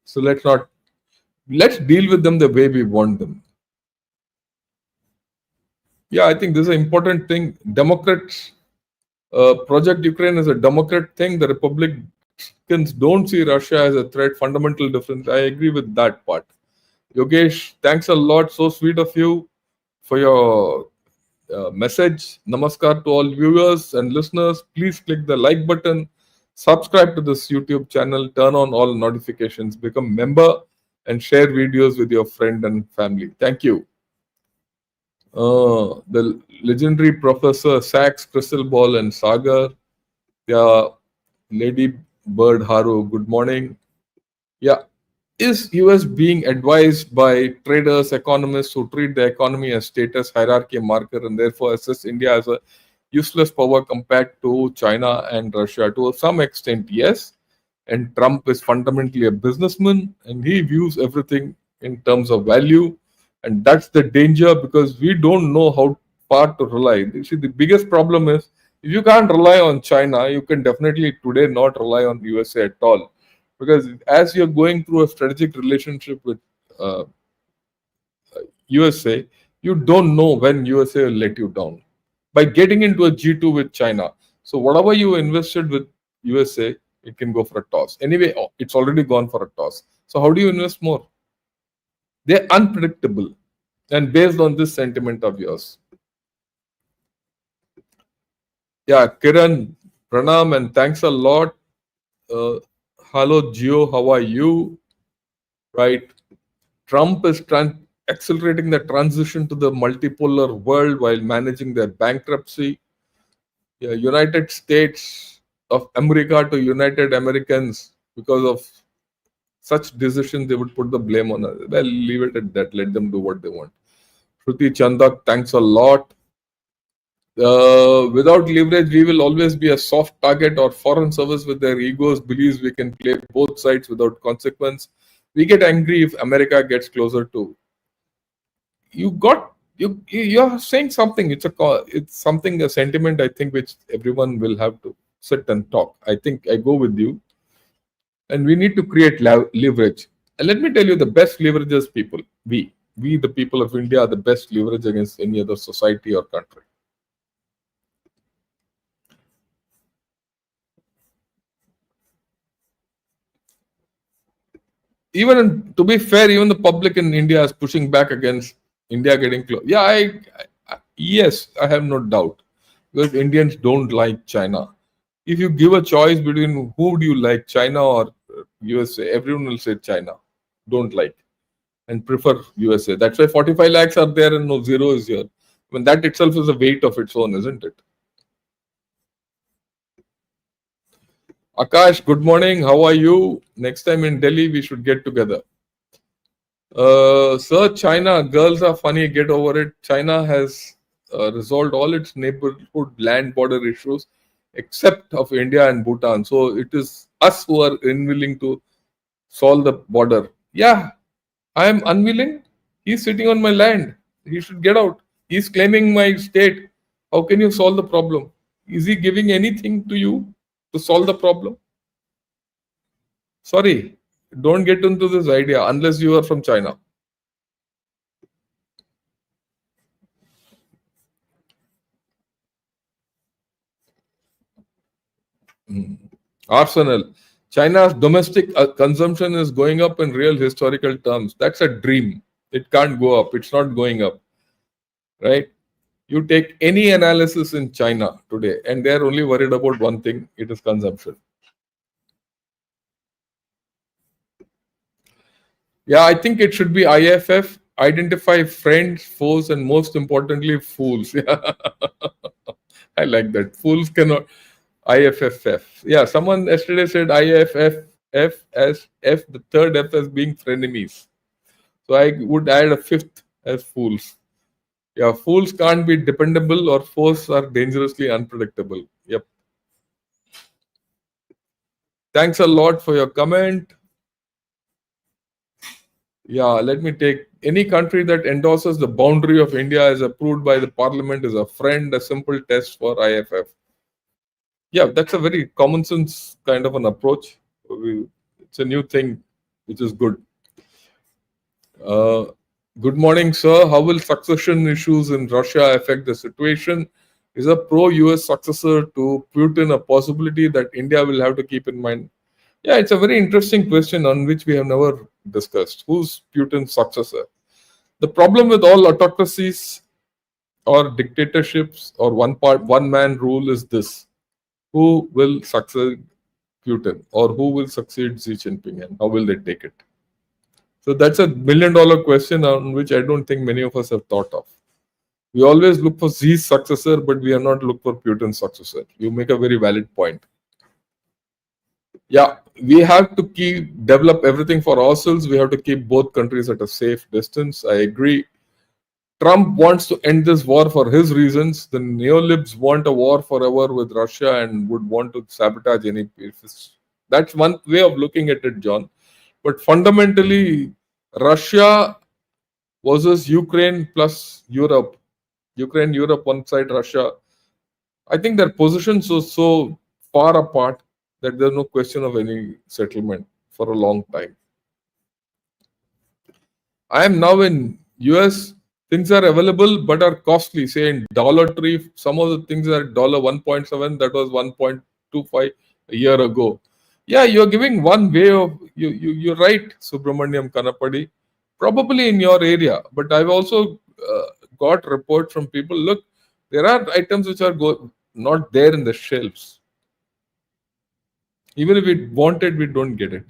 So let's deal with them the way we want them. Yeah, I think this is an important thing. Democrats, Project Ukraine is a Democrat thing. The Republicans don't see Russia as a threat. Fundamental difference. I agree with that part. Yogesh, thanks a lot. So sweet of you for your message. Namaskar to all viewers and listeners. Please click the like button, subscribe to this YouTube channel, turn on all notifications, become member, and share videos with your friend and family. Thank you. The legendary Professor Sachs, Crystal Ball, and Sagar. Yeah, Lady Bird Haru. Good morning. Yeah, is US being advised by traders, economists who treat the economy as status hierarchy marker and therefore assess India as a useless power compared to China and Russia? To some extent, yes. And Trump is fundamentally a businessman and he views everything in terms of value. And that's the danger because we don't know how far to rely. You see, the biggest problem is if you can't rely on China, you can definitely today not rely on USA at all. Because as you're going through a strategic relationship with uh, USA, you don't know when USA will let you down by getting into a G2 with China. So whatever you invested with USA, it can go for a toss. Anyway, it's already gone for a toss. So how do you invest more? They're unpredictable. And based on this sentiment of yours. Yeah, Kiran, Pranam, and thanks a lot. Hello, Gio, how are you? Right. Trump is accelerating the transition to the multipolar world while managing their bankruptcy. Yeah, United States of America to United Americans because of such decisions, they would put the blame on us. Well, leave it at that. Let them do what they want. Shruti Chandak, thanks a lot. Without leverage, we will always be a soft target, or foreign service with their egos believes we can play both sides without consequence. We get angry if America gets closer to. You're saying something. It's something, a sentiment, I think, which everyone will have to sit and talk. I think I go with you, and we need to create leverage. And let me tell you, the best leverages people. We the people of India are the best leverage against any other society or country. To be fair, even the public in India is pushing back against India getting close. Yeah, yes, I have no doubt because Indians don't like China. If you give a choice between who do you like, China or USA, everyone will say China. Don't like and prefer USA. That's why 45 lakhs are there and no zero is here. I mean, that itself is a weight of its own, isn't it? Akash, good morning. How are you? Next time in Delhi, we should get together. Sir, China, girls are funny, get over it. China has resolved all its neighborhood land border issues except of India and Bhutan. So it is us who are unwilling to solve the border. Yeah, I am unwilling. He's sitting on my land. He should get out. He's claiming my state. How can you solve the problem? Is he giving anything to you to solve the problem? Sorry, don't get into this idea unless you are from China. Arsenal. China's domestic consumption is going up in real historical terms. That's a dream. It can't go up. It's not going up. Right? You take any analysis in China today, and they're only worried about one thing, it is consumption. Yeah, I think it should be IFF, identify friends, foes, and most importantly, fools. I like that. Fools cannot. IFFF. Yeah, someone yesterday said IFFF as F, the third F as being frenemies. So I would add a fifth as fools. Yeah, fools can't be dependable or foes are dangerously unpredictable. Yep. Thanks a lot for your comment. Yeah, let me take any country that endorses the boundary of India as approved by the parliament is a friend, a simple test for IFF. Yeah, that's a very common sense kind of an approach. It's a new thing, which is good. Good morning, sir. How will succession issues in Russia affect the situation? Is a pro-US successor to Putin a possibility that India will have to keep in mind? Yeah, it's a very interesting question on which we have never discussed. Who's Putin's successor? The problem with all autocracies or dictatorships or one man rule is this: who will succeed Putin or who will succeed Xi Jinping, and how will they take it? So that's $1 million question on which I don't think many of us have thought of. We always look for Xi's successor, but we are not look for Putin's successor. You make a very valid point. Yeah, we have to develop everything for ourselves. We have to keep both countries at a safe distance. I agree. Trump wants to end this war for his reasons. The neolibs want a war forever with Russia and would want to sabotage any peace. That's one way of looking at it, John. But fundamentally, Russia versus Ukraine plus Europe. Ukraine, Europe, one side, Russia. I think their positions are so far apart that there's no question of any settlement for a long time. I am now in US. Things are available but are costly. Say in Dollar Tree, some of the things are $1.7. That was 1.25 a year ago. Yeah, you're giving one way of you're right, Subramaniam Kanapadi. Probably in your area, but I've also got reports from people. Look, there are items which are not there in the shelves. Even if we want it, we don't get it,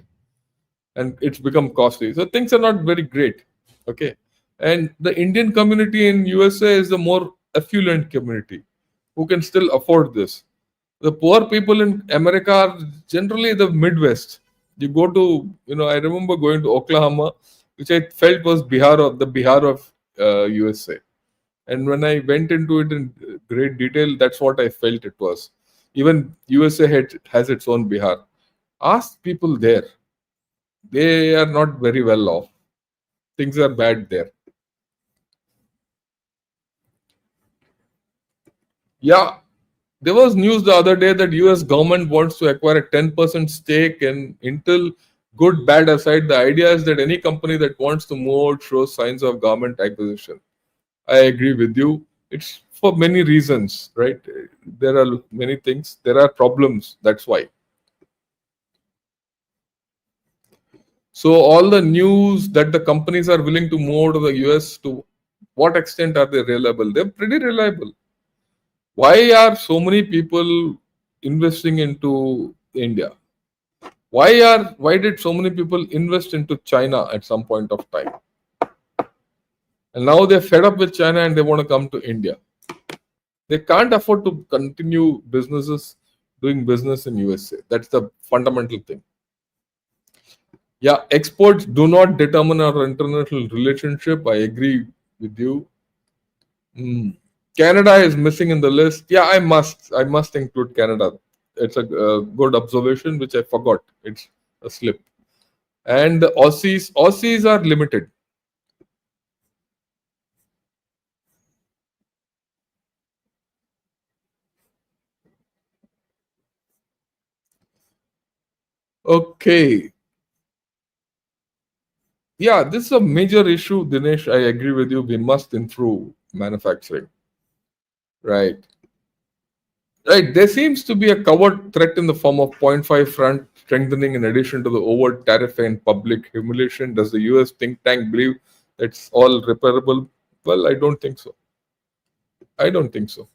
and it's become costly. So things are not very great. Okay, and the Indian community in USA is the more affluent community who can still afford this. The poor people in America are generally the Midwest. You go to, I remember going to Oklahoma, which I felt was Bihar of USA. And when I went into it in great detail, that's what I felt it was. Even USA has its own Bihar. Ask people there; they are not very well off. Things are bad there. Yeah, there was news the other day that US government wants to acquire a 10% stake in Intel. Good, bad aside, the idea is that any company that wants to move out shows signs of government acquisition. I agree with you. It's for many reasons, right? There are many things. There are problems. That's why. So all the news that the companies are willing to move to the US, to what extent are they reliable? They're pretty reliable. Why are so many people investing into India? Why did so many people invest into China at some point of time? And now they're fed up with China and they want to come to India. They can't afford to continue doing business in USA. That's the fundamental thing. Yeah, exports do not determine our international relationship. I agree with you. Canada is missing in the list. Yeah, I must include Canada. It's a good observation, which I forgot. It's a slip. And the Aussies are limited. Okay. Yeah, this is a major issue, Dinesh. I agree with you. We must improve manufacturing. Right. Right. There seems to be a covert threat in the form of point 0.5 front strengthening in addition to the overt tariff and public humiliation. Does the US think tank believe that's all repairable? Well, I don't think so. I don't think so.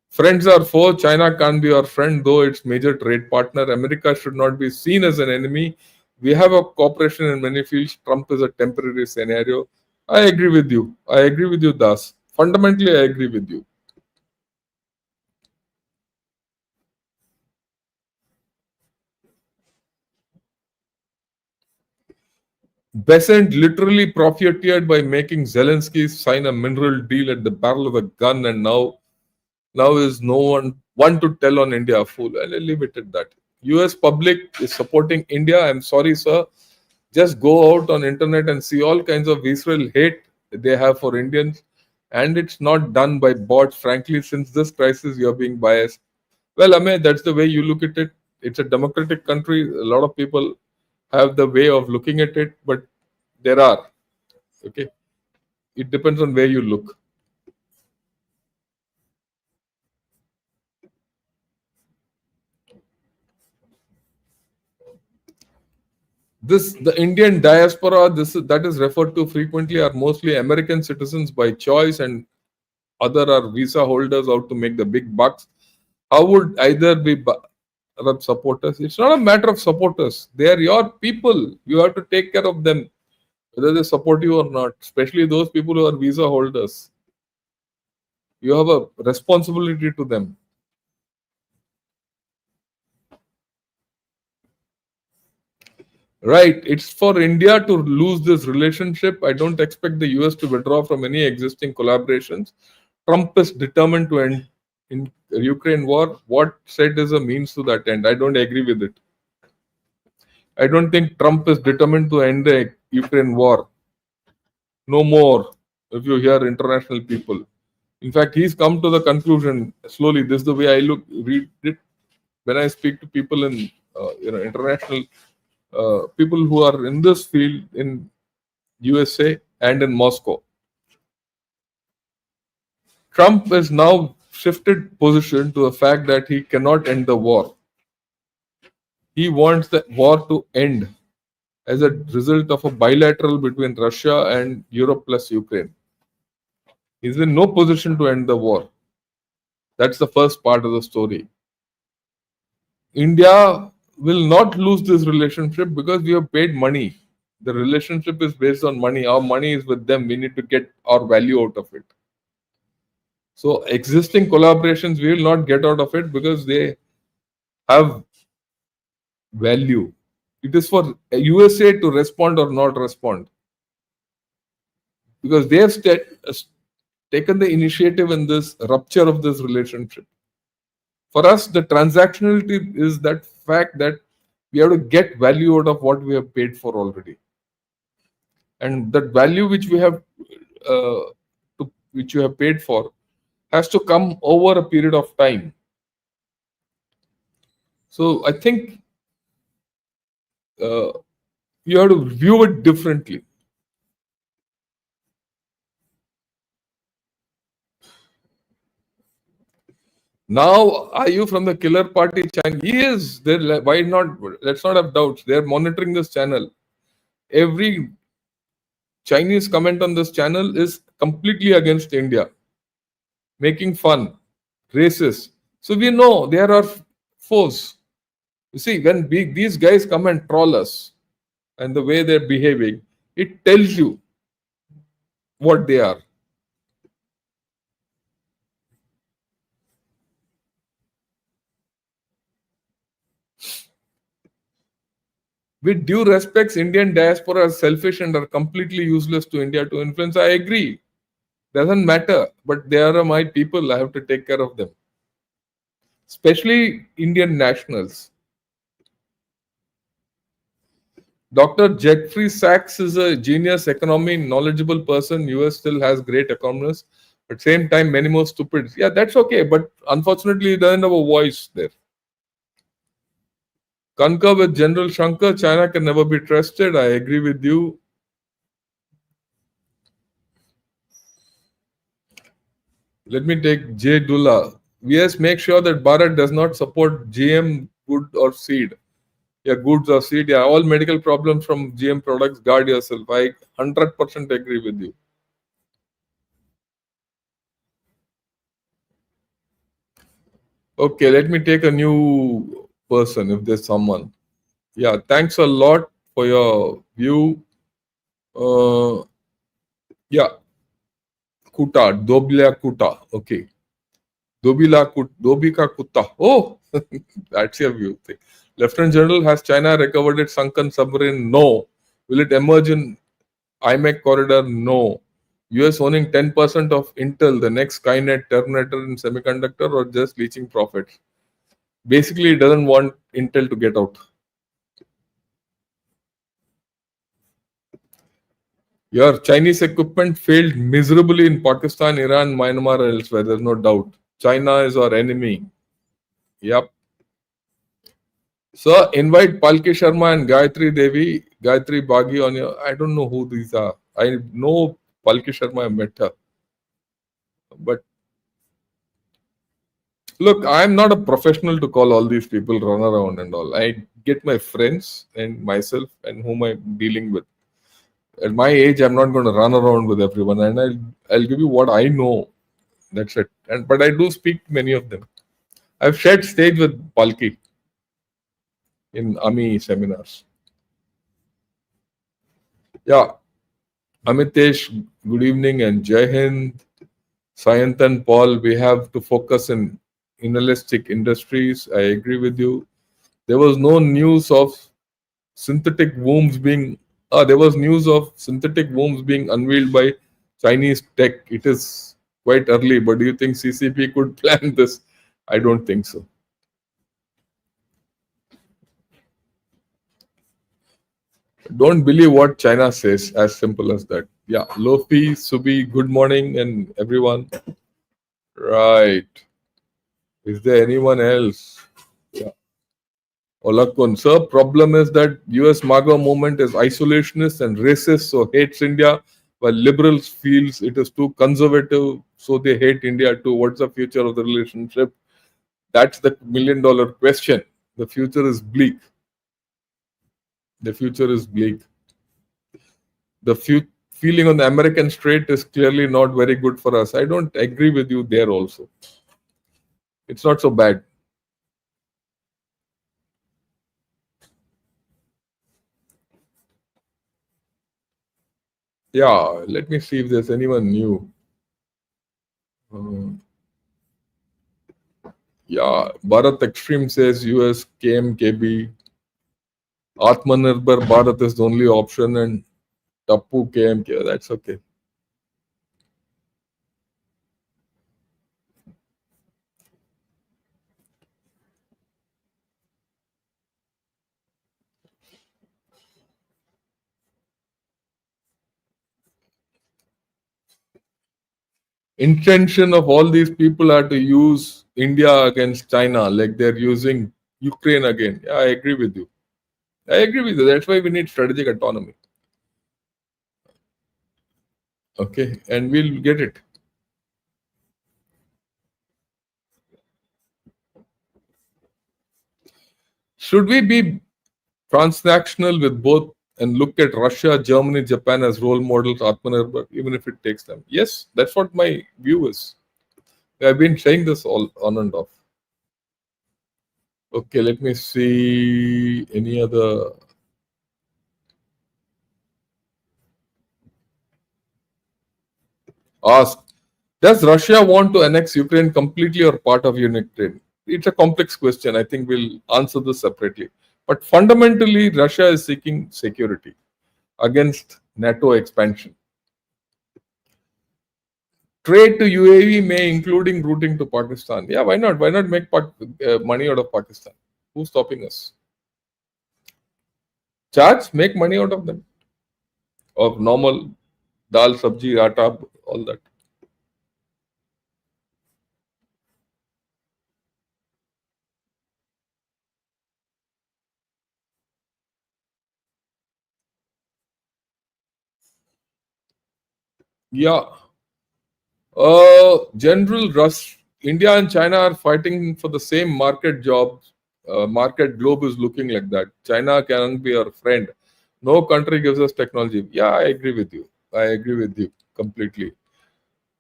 Friends are foe. China can't be our friend, though it's major trade partner. America should not be seen as an enemy. We have a cooperation in many fields. Trump is a temporary scenario. I agree with you. I agree with you, Das. Fundamentally, I agree with you. Besant literally profiteered by making Zelensky sign a mineral deal at the barrel of a gun, and now is no one to tell on India a fool. I'll leave it at that. US public is supporting India. I'm sorry, sir. Just go out on internet and see all kinds of Israel hate they have for Indians, and it's not done by bots. Frankly, since this crisis, you're being biased. Well, Amey, that's the way you look at it. It's a democratic country. A lot of people have the way of looking at it, but there are Okay, it depends on where you look. The Indian diaspora, that is referred to frequently, are mostly American citizens by choice, and other are visa holders out to make the big bucks. How would either be supporters? It's not a matter of supporters. They are your people. You have to take care of them, whether they support you or not. Especially those people who are visa holders. You have a responsibility to them. Right. It's for India to lose this relationship. I don't expect the US to withdraw from any existing collaborations. Trump is determined to end in Ukraine war. What said is a means to that end. I don't agree with it. I don't think Trump is determined to end the Ukraine war. No more, if you hear international people. In fact, he's come to the conclusion slowly. This is the way I read it when I speak to people in international people who are in this field in USA and in Moscow. Trump has now shifted position to the fact that he cannot end the war. He wants the war to end as a result of a bilateral between Russia and Europe plus Ukraine. He's in no position to end the war. That's the first part of the story. India will not lose this relationship because we have paid money. The relationship is based on money. Our money is with them. We need to get our value out of it. So existing collaborations we will not get out of it because they have value. It is for USA to respond or not respond. Because they have taken the initiative in this rupture of this relationship. For us, the transactionality is that fact that we have to get value out of what we have paid for already. And that value which we have which you have paid for has to come over a period of time. So I think you have to view it differently. Now, are you from the killer party channel? Yes, why not? Let's not have doubts. They're monitoring this channel. Every Chinese comment on this channel is completely against India, making fun, racist. So we know they are our foes. You see, when these guys come and troll us and the way they're behaving, it tells you what they are. With due respects, Indian diaspora are selfish and are completely useless to India to influence. I agree. Doesn't matter, but they are my people. I have to take care of them. Especially Indian nationals. Dr. Jeffrey Sachs is a genius economy, knowledgeable person. US still has great economists. At the same time, many more stupid. Yeah, that's okay. But unfortunately, he doesn't have a voice there. Concur with General Shankar, China can never be trusted. I agree with you. Let me take J. Dullah. Yes, make sure that Bharat does not support GM good or seed. Yeah, goods or seed. Yeah, all medical problems from GM products, guard yourself. I 100% agree with you. Okay, let me take a new person if there's someone. Yeah, thanks a lot for your view. Yeah, Kuta, Dobila Kuta. Okay. Dobika Kutta. Oh, that's your view. Lieutenant General, has China recovered its sunken submarine? No. Will it emerge in IMEC corridor? No. US owning 10% of Intel, the next Skynet Terminator in semiconductor, or just leeching profits? Basically, it doesn't want Intel to get out. Your Chinese equipment failed miserably in Pakistan, Iran, Myanmar, or elsewhere. There's no doubt. China is our enemy. Yep. So invite Palki Sharma and Gayatri Devi, Gayatri Bagi on your. I don't know who these are. I know Palki Sharma, I met her. But look, I'm not a professional to call all these people run around and all. I get my friends and myself and whom I'm dealing with. At my age, I'm not going to run around with everyone, and I'll give you what I know. That's it. And but I do speak to many of them. I've shared stage with Palki in AMI seminars. Yeah, Amitesh, good evening and Jai Hind. Sayantan, Paul, we have to focus in inelastic industries. I agree with you. There was no news of synthetic wombs being. There was news of synthetic wombs being unveiled by Chinese tech. It is quite early, but do you think CCP could plan this? I don't think so. Don't believe what China says, as simple as that. Yeah, Lofi, Subi, good morning, and everyone. Right. Is there anyone else? Yeah. Olakun, sir, problem is that US MAGA movement is isolationist and racist, so hates India, while liberals feels it is too conservative, so they hate India too. What's the future of the relationship? That's the $1,000,000 question. The future is bleak. The future is bleak. The feeling on the American straight is clearly not very good for us. I don't agree with you there also. It's not so bad. Yeah, let me see if there's anyone new. Yeah, Bharat Extreme says US KMKB. Atmanirbhar Bharat is the only option, and Tappu KMK. That's okay. Intention of all these people are to use India against China, like they're using Ukraine again. Yeah, I agree with you. I agree with you. That's why we need strategic autonomy. Okay, and we'll get it. Should we be transnational with both and look at Russia, Germany, Japan as role models, Atmanirbhar, even if it takes them? Yes, that's what my view is. I've been saying this all on and off. Okay, let me see any other. Ask, does Russia want to annex Ukraine completely or part of Ukraine? It's a complex question. I think we'll answer this separately. But fundamentally, Russia is seeking security against NATO expansion. Trade to UAE may including routing to Pakistan. Yeah, why not? Why not make money out of Pakistan? Who's stopping us? Charge, make money out of them. Of normal dal, sabji, atta, all that. Yeah. General Russ, India and China are fighting for the same market jobs. Market globe is looking like that. China can be our friend. No country gives us technology. Yeah, I agree with you. I agree with you completely.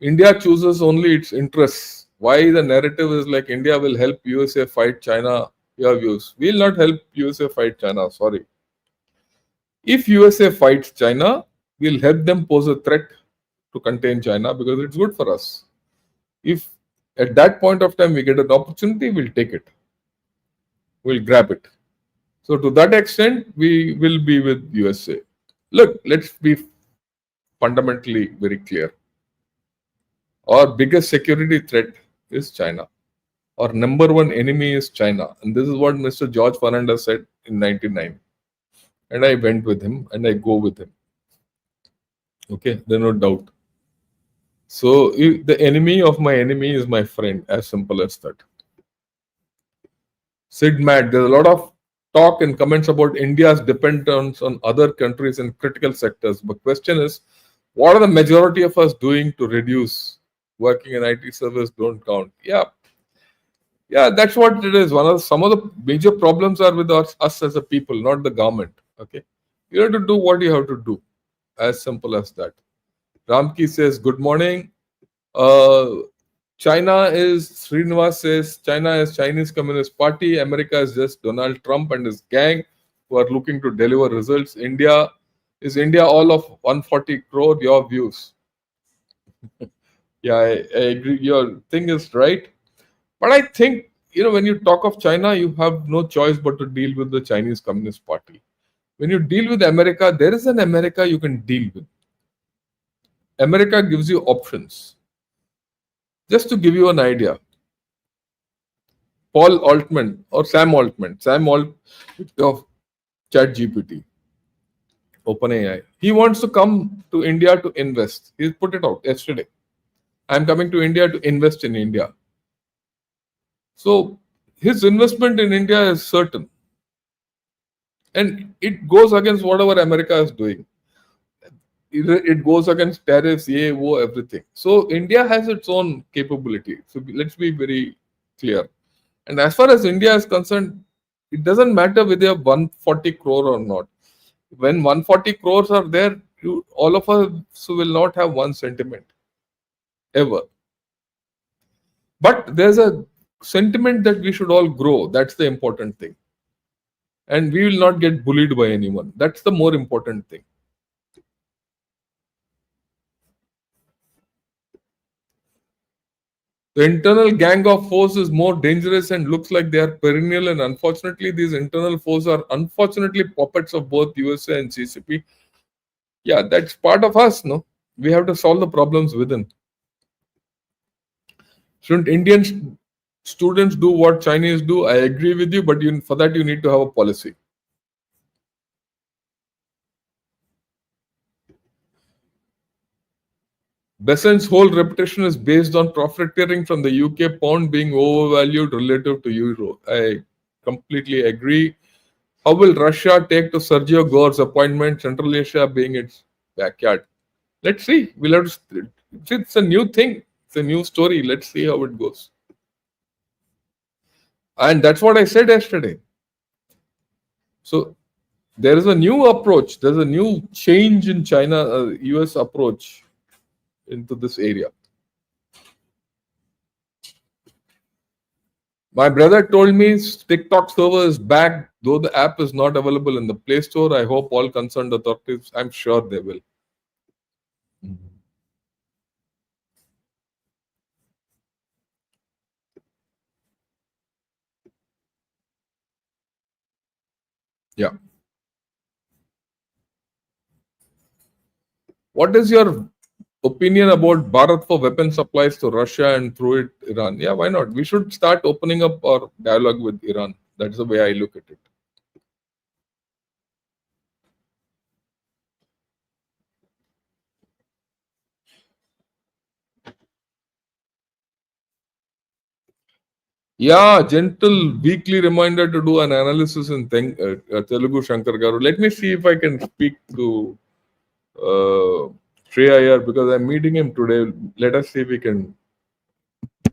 India chooses only its interests. Why the narrative is like India will help USA fight China? Your views. We'll not help USA fight China. Sorry. If USA fights China, we'll help them pose a threat to contain China because it's good for us. If at that point of time we get an opportunity, we'll take it. We'll grab it. So to that extent, we will be with USA. Look, let's be fundamentally very clear. Our biggest security threat is China. Our number one enemy is China. And this is what Mr. George Fernandez said in 1999. And I went with him and I go with him. Okay, there's no doubt. So the enemy of my enemy is my friend, as simple as that. Sid Matt, there's a lot of talk and comments about India's dependence on other countries in critical sectors. But question is, what are the majority of us doing to reduce working in IT service don't count? Yeah, that's what it is. Some of the major problems are with us as a people, not the government. Okay, you have to do what you have to do. As simple as that. Ramki says, good morning. China is, Srinivas says, China is Chinese Communist Party. America is just Donald Trump and his gang who are looking to deliver results. Is India all of 140 crore? Your views. Yeah, I agree. Your thing is right. But I think, when you talk of China, you have no choice but to deal with the Chinese Communist Party. When you deal with America, there is an America you can deal with. America gives you options. Just to give you an idea, Sam Altman of ChatGPT, OpenAI, he wants to come to India to invest. He put it out yesterday. I'm coming to India to invest in India. So his investment in India is certain. And it goes against whatever America is doing. It goes against tariffs, everything. So India has its own capability. So let's be very clear. And as far as India is concerned, it doesn't matter whether you have 140 crore or not. When 140 crores are there, all of us will not have one sentiment ever. But there's a sentiment that we should all grow. That's the important thing. And we will not get bullied by anyone. That's the more important thing. The internal gang of foes is more dangerous and looks like they are perennial, and unfortunately, these internal foes are unfortunately puppets of both USA and CCP. Yeah, that's part of us, no? We have to solve the problems within. Shouldn't Indian students do what Chinese do? I agree with you, but for that you need to have a policy. Besant's whole reputation is based on profiteering from the UK pound being overvalued relative to euro. I completely agree. How will Russia take to Sergio Gore's appointment, Central Asia being its backyard? Let's see. We'll have to. It's a new thing. It's a new story. Let's see how it goes. And that's what I said yesterday. So there is a new approach. There's a new change in China, US approach into this area. My brother told me TikTok server is back, though the app is not available in the Play Store. I hope all concerned authorities, I'm sure they will. Yeah. What is your opinion about Bharat for weapon supplies to Russia and through it Iran? Yeah, why not? We should start opening up our dialogue with Iran. That's the way I look at it. Yeah, gentle weekly reminder to do an analysis in Telugu Shankar Garu. Let me see if I can speak to Shrey Iyer because I'm meeting him today. Let us see if we can,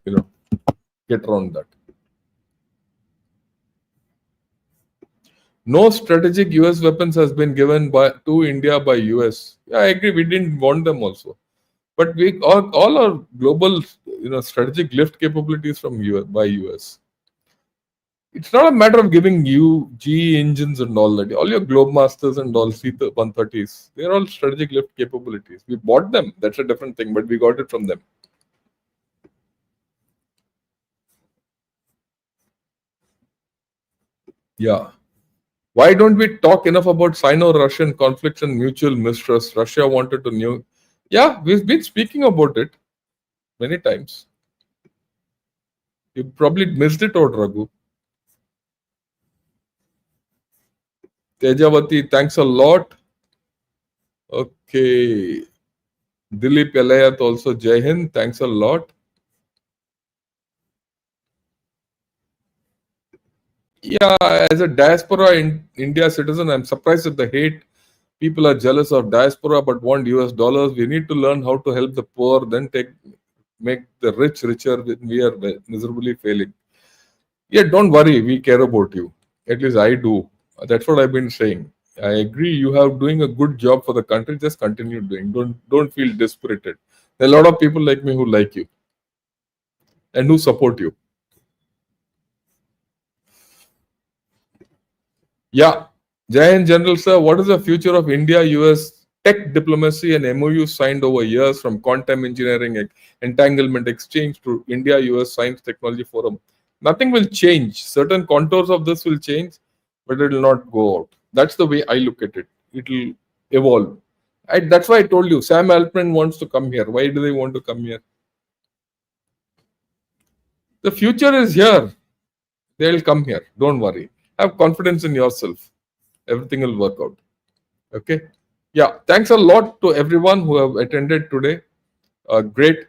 get around that. No strategic US weapons has been given to India by US. Yeah, I agree. We didn't want them also, but we all our global, strategic lift capabilities from by US. It's not a matter of giving you GE engines and all that. All your Globemasters and all C-130s, they're all strategic lift capabilities. We bought them. That's a different thing, but we got it from them. Yeah. Why don't we talk enough about Sino-Russian conflicts and mutual mistrust? Russia wanted to know. Yeah, we've been speaking about it many times. You probably missed it out, Raghu. Tejavati, thanks a lot. Okay. Dilip Elayat also, Jai Hind, thanks a lot. Yeah, as a diaspora in India citizen, I'm surprised at the hate. People are jealous of diaspora but want US dollars. We need to learn how to help the poor, then make the rich richer when we are miserably failing. Yeah, don't worry, we care about you. At least I do. That's what I've been saying. I agree you have doing a good job for the country. Just continue doing. Don't feel dispirited. There are a lot of people like me who like you and who support you. Yeah. Jai Hind, General Sir, what is the future of India-US tech diplomacy and MOU signed over years from quantum engineering entanglement exchange to India-US Science Technology Forum? Nothing will change. Certain contours of this will change, but it will not go out. That's the way I look at it. It will evolve. That's why I told you, Sam Altman wants to come here. Why do they want to come here? The future is here. They'll come here. Don't worry. Have confidence in yourself. Everything will work out. Okay. Yeah. Thanks a lot to everyone who have attended today. Great.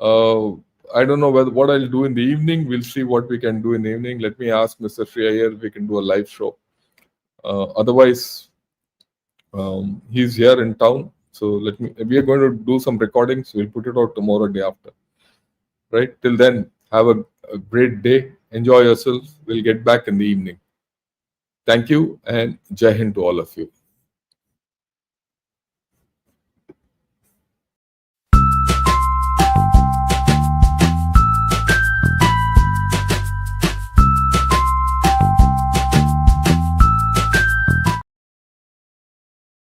I don't know what I'll do in the evening. We'll see what we can do in the evening. Let me ask Mr. Sri Iyer if we can do a live show. Otherwise, he's here in town. So we are going to do some recordings. We'll put it out tomorrow, day after. Right. Till then, have a great day. Enjoy yourself. We'll get back in the evening. Thank you and Jai Hind to all of you.